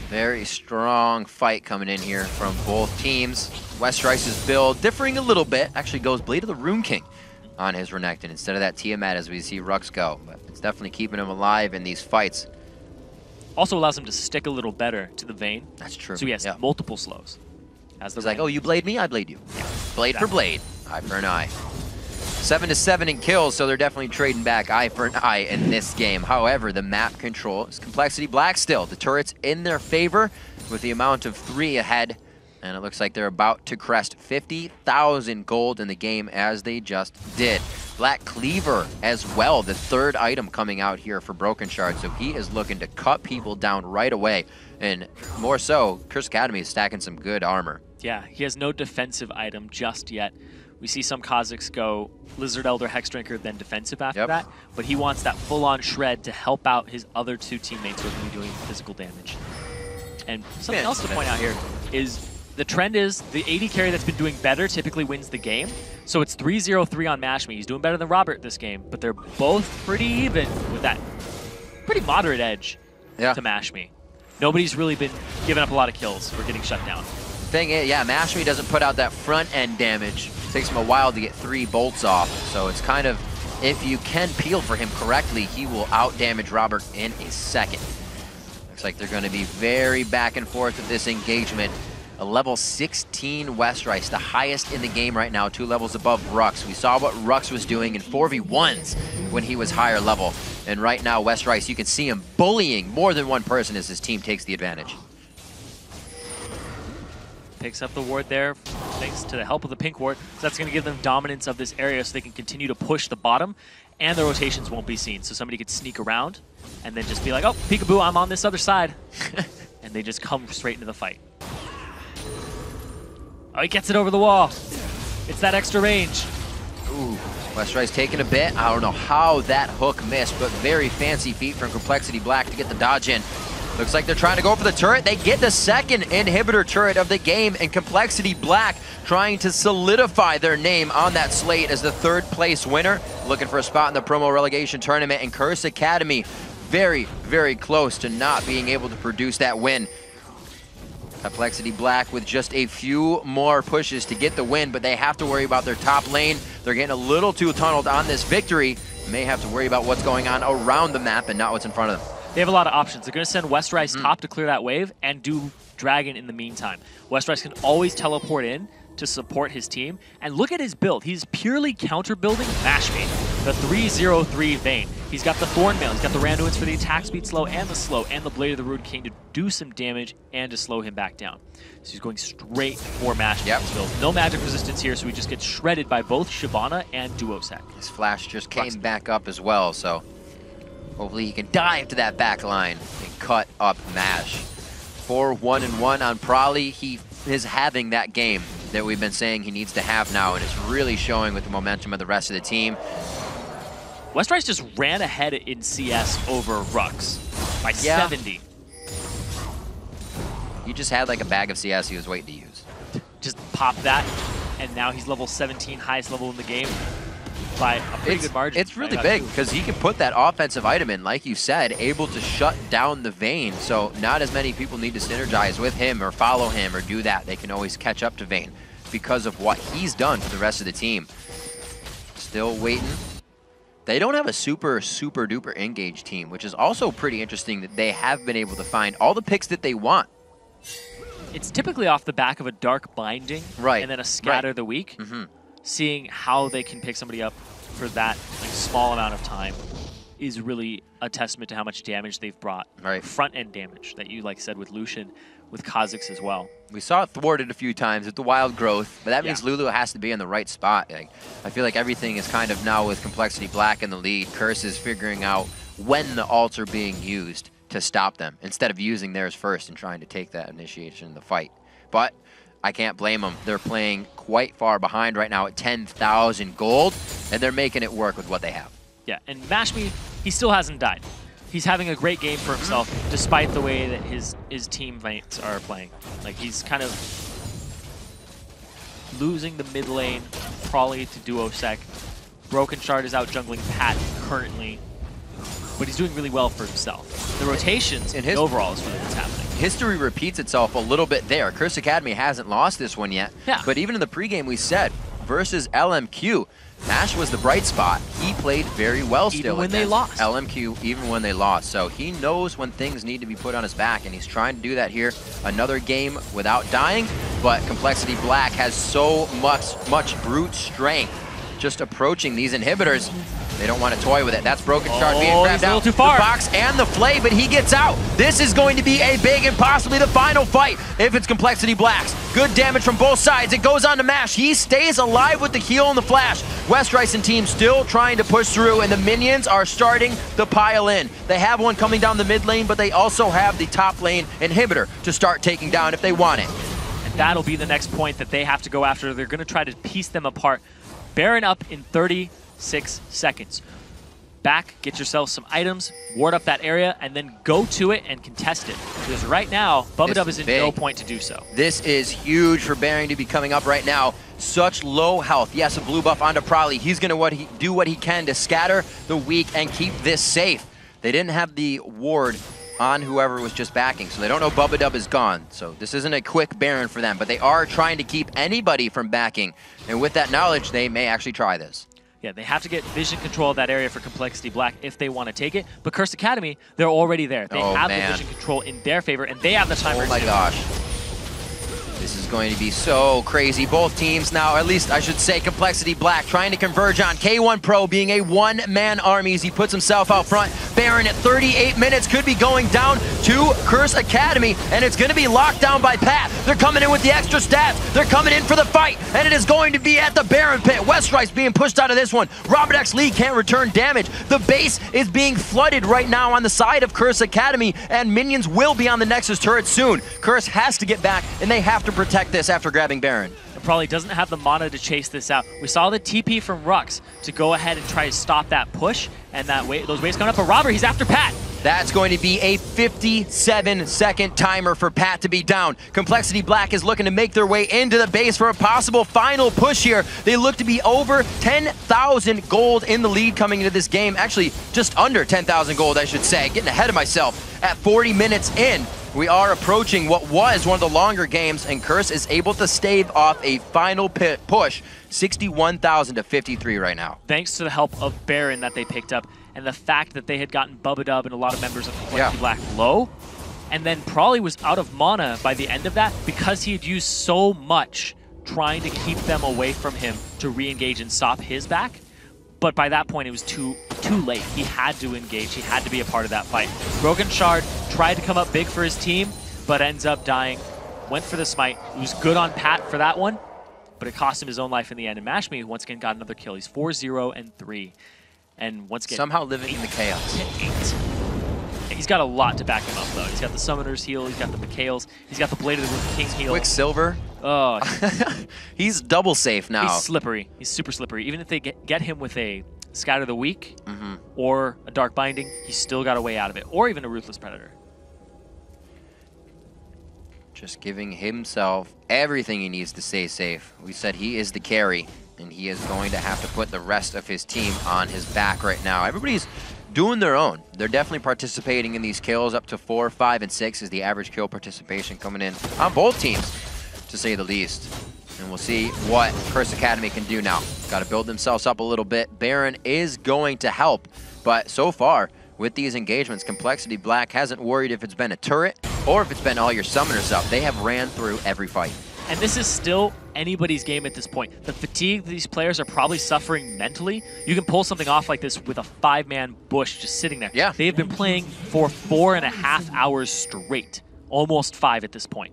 Very strong fight coming in here from both teams. Westrice's build differing a little bit. Actually goes Blade of the Rune King on his Renekton instead of that Tiamat as we see Rhux go. But it's definitely keeping him alive in these fights. Also allows him to stick a little better to the Vayne. That's true. So he has multiple slows. He's like, oh, you blade me, I blade you. Yeah. Blade for blade, eye for an eye. 7-7 in kills, so they're definitely trading back eye for an eye in this game. However, the map control is Complexity Black still. The turret's in their favor with the amount of 3 ahead. And it looks like they're about to crest 50,000 gold in the game as they just did. Black Cleaver as well, the 3rd item coming out here for Brokenshard. So he is looking to cut people down right away. And more so, Curse Academy is stacking some good armor. Yeah, he has no defensive item just yet. We see some Kha'Zix go Lizard Elder, Hexdrinker, then defensive after that. But he wants that full-on shred to help out his other 2 teammates who are going to be doing physical damage. And something else to point out here is the trend is the AD carry that's been doing better typically wins the game. So it's 3-0-3 on Mashme. He's doing better than Robert this game, but they're both pretty even with that pretty moderate edge to Mashme. Nobody's really been giving up a lot of kills or getting shut down. Thing is, yeah, Mashme doesn't put out that front end damage. It takes him a while to get 3 bolts off. So it's kind of, if you can peel for him correctly, he will out damage Robert in a second. Looks like they're going to be very back and forth with this engagement. A level 16 Westrice, the highest in the game right now, 2 levels above Rhux. We saw what Rhux was doing in 4v1s when he was higher level. And right now, Westrice, you can see him bullying more than one person as his team takes the advantage. Picks up the ward there thanks to the help of the pink ward. So that's going to give them dominance of this area so they can continue to push the bottom and the rotations won't be seen. So somebody could sneak around and then just be like, oh, peekaboo, I'm on this other side. And they just come straight into the fight. Oh, he gets it over the wall. It's that extra range. Ooh, Westrice taking a bit. I don't know how that hook missed, but very fancy feat from Complexity Black to get the dodge in. Looks like they're trying to go for the turret. They get the 2nd inhibitor turret of the game, and Complexity Black trying to solidify their name on that slate as the 3rd place winner. Looking for a spot in the promo relegation tournament, and Curse Academy very, very close to not being able to produce that win. Complexity Black with just a few more pushes to get the win, but they have to worry about their top lane. They're getting a little too tunneled on this victory. May have to worry about what's going on around the map and not what's in front of them. They have a lot of options. They're going to send Westrice top to clear that wave and do Dragon in the meantime. Westrice can always teleport in to support his team. And look at his build. He's purely counter-building Mashme, the 3-0-3 Vayne. He's got the Thorn Mail, he's got the Randuins for the attack speed slow and the Blade of the Ruined King to do some damage and to slow him back down. So he's going straight for Mash. Yep. No magic resistance here, so he just gets shredded by both Shyvana and Duocek. His flash just came back up as well, so hopefully he can dive to that back line and cut up Mash. 4-1-1 on Prolly. He is having that game that we've been saying he needs to have now, and it's really showing with the momentum of the rest of the team. Westrice just ran ahead in CS over Rhux by 70. He just had like a bag of CS he was waiting to use. Just pop that, and now he's level 17, highest level in the game by a pretty good margin. It's really big because he can put that offensive item in, like you said, able to shut down the Vayne. So not as many people need to synergize with him or follow him or do that. They can always catch up to Vayne because of what he's done for the rest of the team. Still waiting. They don't have a super duper engaged team, which is also pretty interesting that they have been able to find all the picks that they want. It's typically off the back of a Dark Binding, right, and then a Scatter the Weak. Seeing how they can pick somebody up for that small amount of time is really a testament to how much damage they've brought. Right. Front-end damage that you said with Lucian, with Kha'Zix as well. We saw it thwarted a few times with the wild growth, but that means Lulu has to be in the right spot. I feel like everything is kind of now with Complexity Black in the lead. Curse is figuring out when the ults are being used to stop them, instead of using theirs first and trying to take that initiation in the fight. But I can't blame them. They're playing quite far behind right now at 10,000 gold, and they're making it work with what they have. Yeah, and Mashme, he still hasn't died. He's having a great game for himself, despite the way that his teammates are playing. He's kind of losing the mid lane, probably to Duocek. Brokenshard is out jungling Pat currently, but he's doing really well for himself. The rotations in overall is really what's happening. History repeats itself a little bit there. Curse Academy hasn't lost this one yet, but even in the pregame we said, versus LMQ, Mash was the bright spot. He played very well still. Even when they lost. LMQ, even when they lost. So he knows when things need to be put on his back, and he's trying to do that here. Another game without dying, but Complexity Black has so much brute strength just approaching these inhibitors. They don't want to toy with it. That's Brokenshard being grabbed out. Too far. The box and the flay, but he gets out. This is going to be a big and possibly the final fight if it's Complexity Blacks. Good damage from both sides. It goes on to Mash. He stays alive with the heal and the flash. Westrice and team still trying to push through, and the minions are starting to pile in. They have one coming down the mid lane, but they also have the top lane inhibitor to start taking down if they want it. And that'll be the next point that they have to go after. They're going to try to piece them apart. Baron up in 36 seconds. Back, get yourself some items, ward up that area, and then go to it and contest it. Because right now, Bubbadub is in no point to do so. This is huge for Baron to be coming up right now. Such low health. Yes, a blue buff onto Prolly. He's going to do what he can to scatter the weak and keep this safe. They didn't have the ward on whoever was just backing, so they don't know Bubbadub is gone. So this isn't a quick Baron for them, but they are trying to keep anybody from backing. And with that knowledge, they may actually try this. Yeah, they have to get vision control of that area for Complexity Black if they want to take it. But Curse Academy, they're already there. They have the vision control in their favor, and they have the timer. Oh my gosh. This is going to be so crazy. Both teams now, at least I should say Complexity Black, trying to converge on K1 Pro being a one-man army as he puts himself out front. Baron at 38 minutes could be going down to Curse Academy, and it's going to be locked down by Pat. They're coming in with the extra stats. They're coming in for the fight, and it is going to be at the Baron pit. Westrice being pushed out of this one. ROBERTxLEE can't return damage. The base is being flooded right now on the side of Curse Academy, and minions will be on the Nexus turret soon. Curse has to get back, and they have to protect this after grabbing Baron. It probably doesn't have the mana to chase this out. We saw the TP from Rhux to go ahead and try to stop that push, and those waves coming up. But Robert, he's after Pat. That's going to be a 57-second timer for Pat to be down. Complexity Black is looking to make their way into the base for a possible final push here. They look to be over 10,000 gold in the lead coming into this game. Actually, just under 10,000 gold, I should say. Getting ahead of myself at 40 minutes in. We are approaching what was one of the longer games, and Curse is able to stave off a final push, 61,000 to 53 right now. Thanks to the help of Baron that they picked up, and the fact that they had gotten Bubbadub and a lot of members of Complexity Black low, and then probably was out of mana by the end of that because he had used so much trying to keep them away from him to re-engage and stop his back. but by that point it was too late. He had to engage. He had to be a part of that fight. Brokenshard tried to come up big for his team, but ends up dying. Went for the smite. It was good on Pat for that one, but it cost him his own life in the end. And MashMe once again got another kill. He's 4-0-3. And once again, somehow living in the chaos. 8. He's got a lot to back him up, though. He's got the Summoner's Heal, he's got the McHale's, he's got the Blade of the King Heal. Quicksilver. Oh, he's double safe now. He's slippery. He's super slippery. Even if they get him with a Scatter the Weak or a Dark Binding, he's still got a way out of it. Or even a Ruthless Predator. Just giving himself everything he needs to stay safe. We said he is the carry, and he is going to have to put the rest of his team on his back right now. Everybody's doing their own. They're definitely participating in these kills. Up to 4, 5, and 6 is the average kill participation coming in on both teams, to say the least. And we'll see what Curse Academy can do now. Got to build themselves up a little bit. Baron is going to help, but so far with these engagements, Complexity Black hasn't worried if it's been a turret or if it's been all your summoners up. They have ran through every fight. And this is still anybody's game at this point. The fatigue these players are probably suffering mentally. You can pull something off like this with a 5-man bush just sitting there. Yeah. They have been playing for 4.5 hours straight. Almost 5 at this point.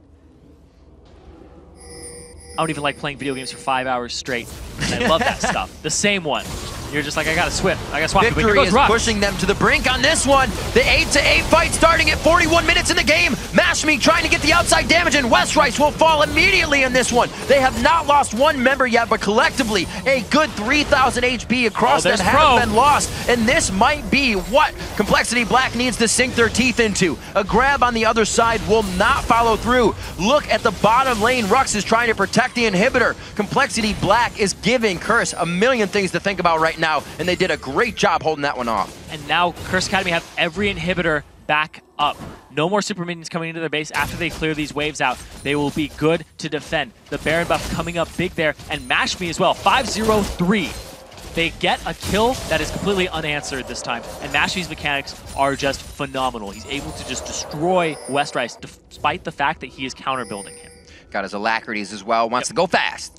I don't even like playing video games for 5 hours straight. And I love that stuff. The same one. You're just like, I gotta swap. I gotta swap. Victory is pushing them to the brink on this one. The 8-8 fight starting at 41 minutes in the game. MashMe trying to get the outside damage, and Westrice will fall immediately in this one. They have not lost one member yet, but collectively, a good 3,000 HP across them have been lost. And this might be what Complexity Black needs to sink their teeth into. A grab on the other side will not follow through. Look at the bottom lane. Rhux is trying to protect the inhibitor. Complexity Black is giving Curse a million things to think about right now, and they did a great job holding that one off. And now Curse Academy have every inhibitor back up. No more super minions coming into their base. After they clear these waves out, they will be good to defend. The Baron buff coming up big there, and MashMe as well. 5-0-3. They get a kill that is completely unanswered this time, and MashMe's mechanics are just phenomenal. He's able to just destroy Westrice despite the fact that he is counter building him. Got his alacrities as well. Wants to go fast.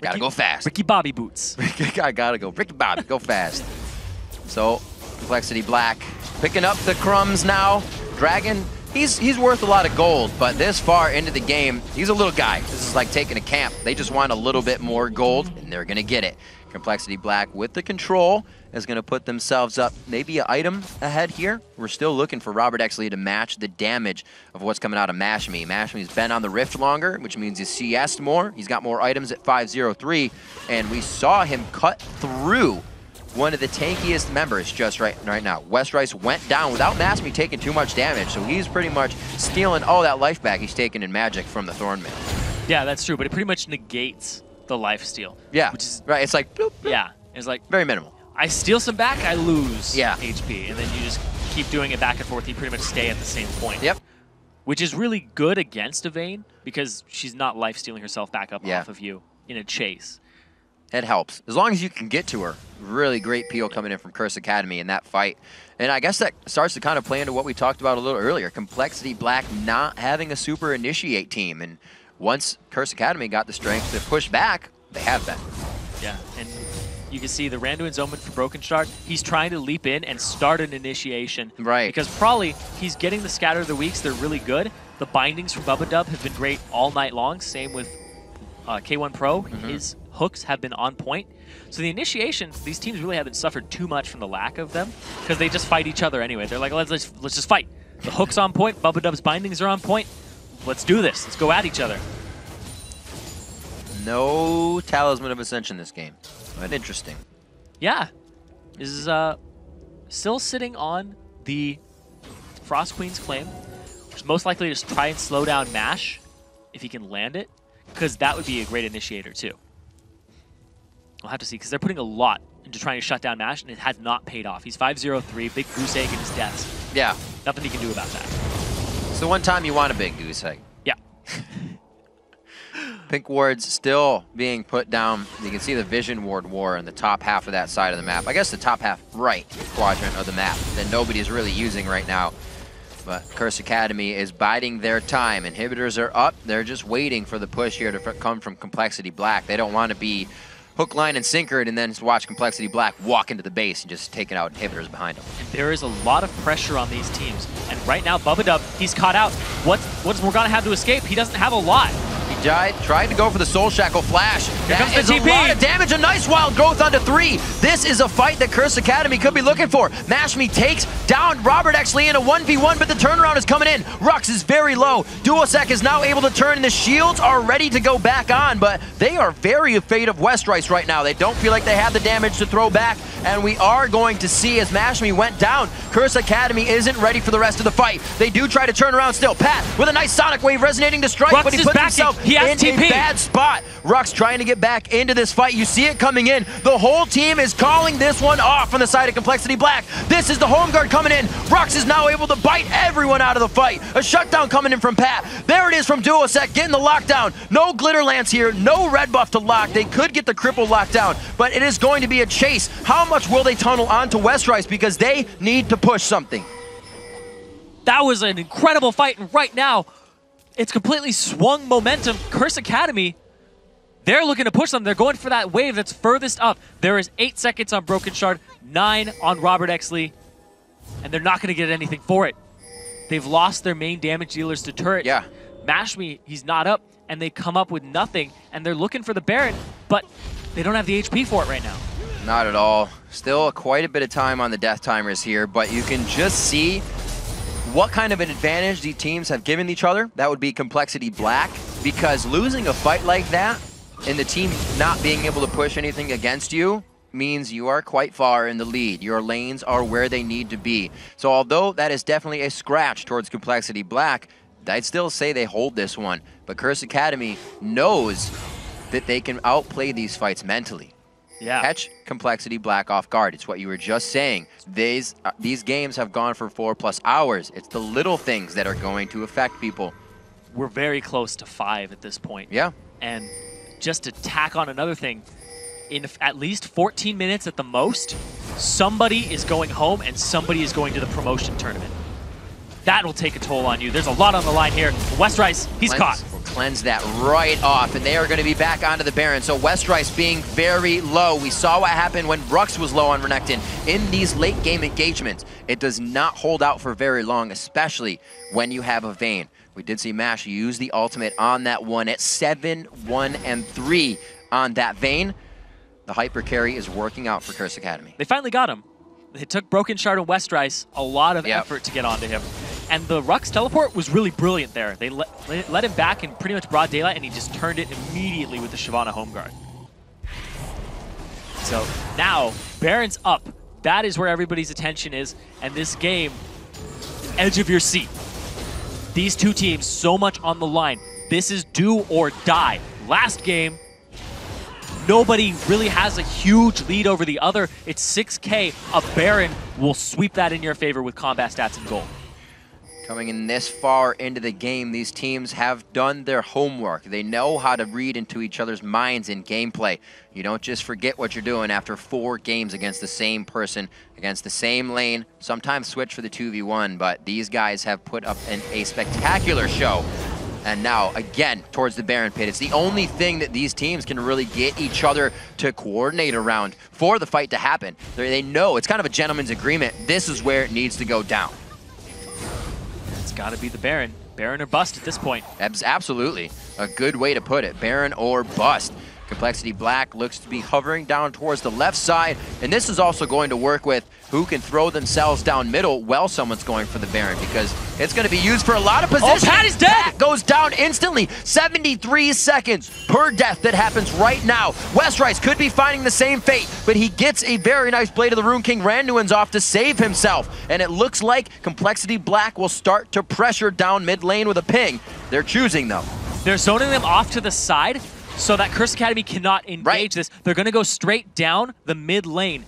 Gotta go fast. Ricky Bobby boots. I gotta go. Ricky Bobby, go fast. So, Complexity Black picking up the crumbs now. Dragon, he's worth a lot of gold, but this far into the game, he's a little guy. This is like taking a camp. They just want a little bit more gold, and they're gonna get it. Complexity Black with the control is going to put themselves up maybe an item ahead here. We're still looking for ROBERTxLEE to match the damage of what's coming out of MashMe. MashMe's been on the Rift longer, which means he's CS'd more. He's got more items at 5-0-3, and we saw him cut through one of the tankiest members just right now. Westrice went down without MashMe taking too much damage, so he's pretty much stealing all that life back he's taken in Magic from the Thornman. Yeah, that's true, but it pretty much negates the life steal. Yeah, which is, right. It's like, bloop, bloop. Yeah, it's like very minimal. I steal some back, I lose yeah. HP, and then you just keep doing it back and forth. You pretty much stay at the same point. Yep. Which is really good against a Vayne because she's not life stealing herself back up off of you in a chase. It helps as long as you can get to her. Really great peel coming in from Curse Academy in that fight. And I guess that starts to kind of play into what we talked about a little earlier. Complexity Black not having a super initiate team, and once Curse Academy got the strength to push back, they have been. Yeah, and you can see the Randuin's Omen for Brokenshard. He's trying to leap in and start an initiation. Right. Because probably he's getting the Scatter of the Weeks. They're really good. The bindings from Bubbadub have been great all night long. Same with K1 Pro. His hooks have been on point. So the initiation, these teams really haven't suffered too much from the lack of them because they just fight each other anyway. They're like, let's just fight. The hook's on point. Bubbadub's bindings are on point. Let's do this. Let's go at each other. No Talisman of Ascension this game. But interesting. Yeah. This is still sitting on the Frost Queen's claim, which is most likely to try and slow down Mash if he can land it, because that would be a great initiator too. We'll have to see, because they're putting a lot into trying to shut down Mash, and it has not paid off. He's 5-0-3, big goose egg in his deaths. Yeah. Nothing he can do about that. It's the one time you want a big goose egg. Yeah. Pink wards still being put down. You can see the Vision Ward war in the top half of that side of the map. I guess the top half right quadrant of the map that nobody's really using right now. But Curse Academy is biding their time. Inhibitors are up. They're just waiting for the push here to come from Complexity Black. They don't want to be hook, line, and sinker it, and then watch Complexity Black walk into the base and just taking out inhibitors behind him. And there is a lot of pressure on these teams. And right now, Bubbadub, he's caught out. What does Morgana have to escape? He doesn't have a lot. He tried to go for the Soul Shackle flash. Here comes the TP. A lot of damage, a nice wild growth onto 3. This is a fight that Curse Academy could be looking for. MashMe takes down ROBERTxLEE in a 1v1, but the turnaround is coming in. Rhux is very low. Duocek is now able to turn. The shields are ready to go back on, but they are very afraid of Westrice right now. They don't feel like they have the damage to throw back, and we are going to see as MashMe went down, Curse Academy isn't ready for the rest of the fight. They do try to turn around still. Pat with a nice Sonic Wave resonating to strike, Rhux but he puts himself he has in TP. a bad spot. Rhux trying to get back into this fight. You see it coming in. The whole team is calling this one off on the side of Complexity Black. This is the home guard coming in. Rhux is now able to bite everyone out of the fight. A shutdown coming in from Pat. There it is from Duocek getting the lockdown. No glitter lance here, no red buff to lock. They could get the cripple lockdown, but it is going to be a chase. How much will they tunnel onto Westrice because they need to push something? That was an incredible fight, and right now, it's completely swung momentum. Curse Academy, they're looking to push them. They're going for that wave that's furthest up. There is 8 seconds on Brokenshard, 9 on ROBERTxLEE, and they're not going to get anything for it. They've lost their main damage dealers to turret. Yeah. MashMe, he's not up, and they come up with nothing, and they're looking for the Baron, but they don't have the HP for it right now. Not at all. Still quite a bit of time on the death timers here, but you can just see what kind of an advantage these teams have given each other. That would be Complexity Black, because losing a fight like that and the team not being able to push anything against you means you are quite far in the lead. Your lanes are where they need to be. So although that is definitely a scratch towards Complexity Black, I'd still say they hold this one. But Curse Academy knows that they can outplay these fights mentally. Yeah. Catch Complexity Black off guard. It's what you were just saying. These games have gone for 4+ hours. It's the little things that are going to affect people. We're very close to 5 at this point. Yeah. And just to tack on another thing, in at least 14 minutes at the most, somebody is going home and somebody is going to the promotion tournament. That will take a toll on you. There's a lot on the line here. Westrice, he's caught. We'll cleanse that right off, and they are going to be back onto the Baron. So Westrice being very low. We saw what happened when Rhux was low on Renekton in these late game engagements. It does not hold out for very long, especially when you have a Vayne. We did see Mash use the ultimate on that one at 7, 1, and 3 on that Vayne. The hyper carry is working out for Curse Academy. They finally got him. It took Brokenshard and Westrice a lot of effort to get onto him. And the Rhux teleport was really brilliant there. They let him back in pretty much broad daylight, and he just turned it immediately with the Shyvana home guard. So now, Baron's up. That is where everybody's attention is. And this game, edge of your seat. These two teams, so much on the line. This is do or die. Last game, nobody really has a huge lead over the other. It's 6K. A Baron will sweep that in your favor with combat stats and gold. Coming in this far into the game, these teams have done their homework. They know how to read into each other's minds in gameplay. You don't just forget what you're doing after 4 games against the same person, against the same lane. Sometimes switch for the 2v1, but these guys have put up a spectacular show. And now, again, towards the Baron pit. It's the only thing that these teams can really get each other to coordinate around for the fight to happen. They know, it's kind of a gentleman's agreement. This is where it needs to go down. It's got to be the Baron. Baron or bust at this point. Absolutely. A good way to put it. Baron or bust. Complexity Black looks to be hovering down towards the left side, and this is also going to work with who can throw themselves down middle while someone's going for the Baron, because it's going to be used for a lot of positions. Oh, Pat is dead! Pat goes down instantly. 73 seconds per death that happens right now. Westrice could be finding the same fate, but he gets a very nice Blade of the Rune King Randuin's off to save himself, and it looks like Complexity Black will start to pressure down mid lane with a ping. They're choosing, though. They're zoning them off to the side, so that Curse Academy cannot engage this. They're going to go straight down the mid lane.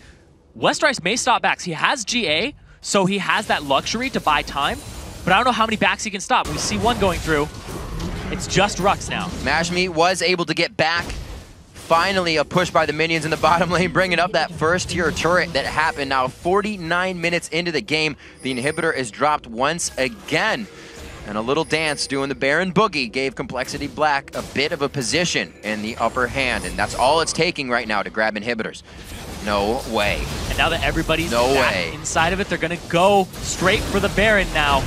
Westrice may stop backs. He has GA, so he has that luxury to buy time, but I don't know how many backs he can stop. We see one going through. It's just Rhux now. MashMe was able to get back. Finally, a push by the minions in the bottom lane, bringing up that first tier turret that happened. Now, 49 minutes into the game, the inhibitor is dropped once again. And a little dance doing the Baron Boogie gave Complexity Black a bit of a position in the upper hand, and that's all it's taking right now to grab inhibitors. No way. And now that everybody's back inside of it, they're going to go straight for the Baron now.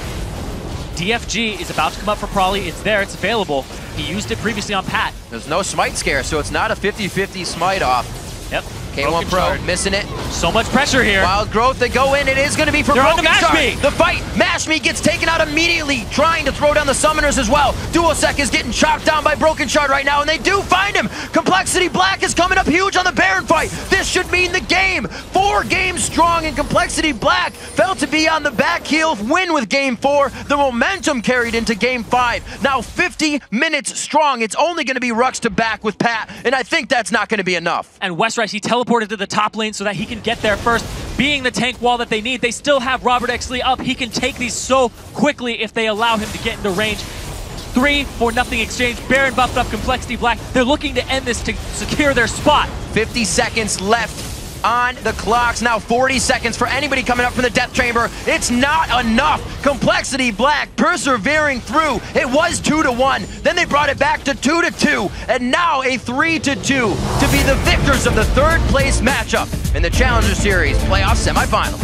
DFG is about to come up for Probably. It's there. It's available. He used it previously on Pat. There's no smite scare, so it's not a 50-50 smite off. Yep. K1 Pro missing it. So much pressure here. Wild Growth, they go in. It is going to be for Brokenshard. The fight. Mashme gets taken out immediately, trying to throw down the summoners as well. Duocek is getting chopped down by Brokenshard right now, and they do find him. Complexity Black is coming up huge on the Baron fight. This should mean the game. 4 games strong, and Complexity Black felt to be on the back heel win with game 4. The momentum carried into game 5. Now 50 minutes strong. It's only going to be Rhux to back with Pat, and I think that's not going to be enough. And Westrice, he teleported to the top lane so that he can get there first, being the tank wall that they need. They still have ROBERTxLEE up. He can take these so quickly if they allow him to get into range. 3-4-0 exchange. Baron buffed up Complexity Black. They're looking to end this to secure their spot. 50 seconds left on the clocks. Now 40 seconds for anybody coming up from the death chamber. It's not enough. Complexity Black persevering through. It was 2-1. Then they brought it back to 2-2. And now a 3-2 to be the victors of the 3rd place matchup in the Challenger Series playoff semifinals.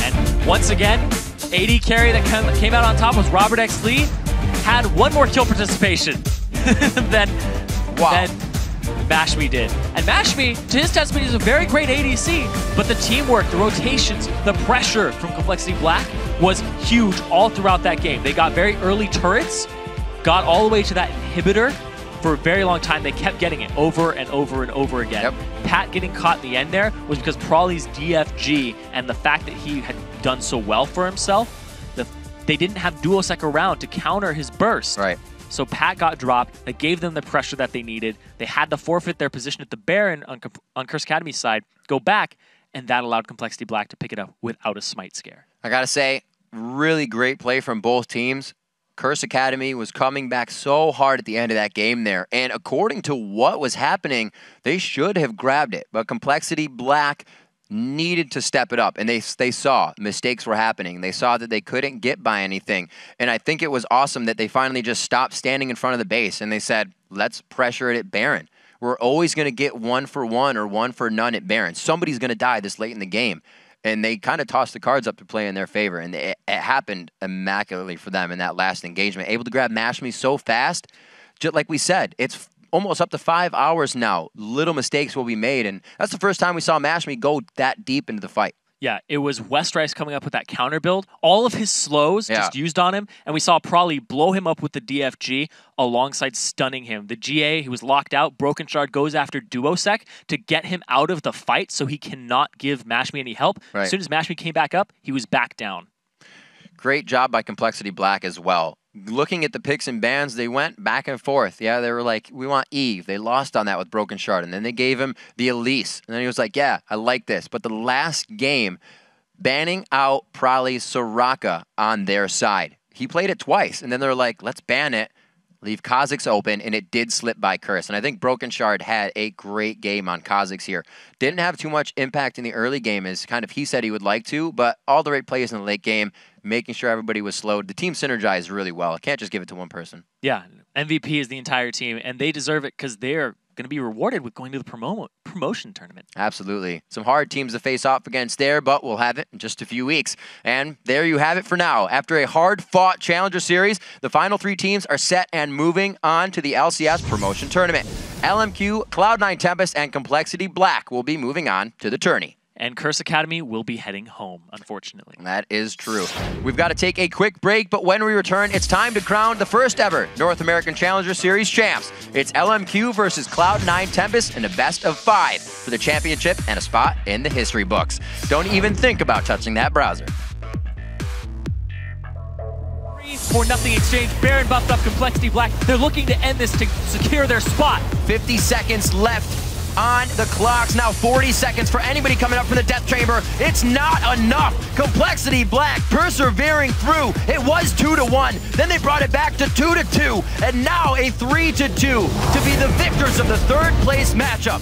And once again, AD carry that came out on top was ROBERTxLEE. Had 1 more kill participation than Mashme did. And Mashme, to his testament, is a very great ADC, but the teamwork, the rotations, the pressure from Complexity Black was huge all throughout that game. They got very early turrets, got all the way to that inhibitor. For a very long time, they kept getting it over and over and over again. Yep. Pat getting caught in the end there was because Probably's DFG and the fact that he had done so well for himself, they didn't have Duocek around to counter his burst. Right. So Pat got dropped. That gave them the pressure that they needed. They had to forfeit their position at the Baron on Curse Academy's side, go back, and that allowed Complexity Black to pick it up without a smite scare. I gotta say, really great play from both teams. Curse Academy was coming back so hard at the end of that game there, and according to what was happening, they should have grabbed it, but Complexity Black needed to step it up, and they saw mistakes were happening. They saw that they couldn't get by anything, and I think it was awesome that they finally just stopped standing in front of the base, and they said, let's pressure it at Baron. We're always going to get 1 for 1 or 1 for none at Baron. Somebody's going to die this late in the game, and they kind of tossed the cards up to play in their favor, and it happened immaculately for them in that last engagement. Able to grab Mashme so fast, just like we said, it's almost up to 5 hours now. Little mistakes will be made, and that's the first time we saw Mashme go that deep into the fight. Yeah, it was Westrice coming up with that counter build. All of his slows just used on him, and we saw Probably blow him up with the DFG alongside stunning him. The GA, he was locked out. Brokenshard goes after Duocek to get him out of the fight so he cannot give Mashme any help. Right. As soon as Mashme came back up, he was back down. Great job by Complexity Black as well. Looking at the picks and bans, they went back and forth. Yeah, they were like, we want Eve. They lost on that with Brokenshard, and then they gave him the Elise. And then he was like, yeah, I like this. But the last game, banning out Probably's Soraka on their side. He played it twice, and then they're like, let's ban it, leave Kha'Zix open, and it did slip by Curse. And I think Brokenshard had a great game on Kha'Zix here. Didn't have too much impact in the early game as kind of he said he would like to, but all the right plays in the late game, making sure everybody was slowed. The team synergized really well. I can't just give it to one person. Yeah, MVP is the entire team, and they deserve it because they're going to be rewarded with going to the promotion tournament. Absolutely. Some hard teams to face off against there, but we'll have it in just a few weeks. And there you have it for now. After a hard-fought Challenger Series, the final 3 teams are set and moving on to the LCS promotion tournament. LMQ, Cloud9 Tempest, and Complexity Black will be moving on to the tourney. And Curse Academy will be heading home, unfortunately. That is true. We've got to take a quick break, but when we return, it's time to crown the first ever North American Challenger Series champs. It's LMQ versus Cloud9 Tempest in a best of 5 for the championship and a spot in the history books. Don't even think about touching that browser. 3-4-0 exchange. Baron buffed up Complexity Black. They're looking to end this to secure their spot. 50 seconds left on the clocks. Now 40 seconds for anybody coming up from the death chamber. It's not enough. Complexity Black persevering through. It was 2-1. Then they brought it back to 2-2. And now a 3-2 to be the victors of the 3rd place matchup.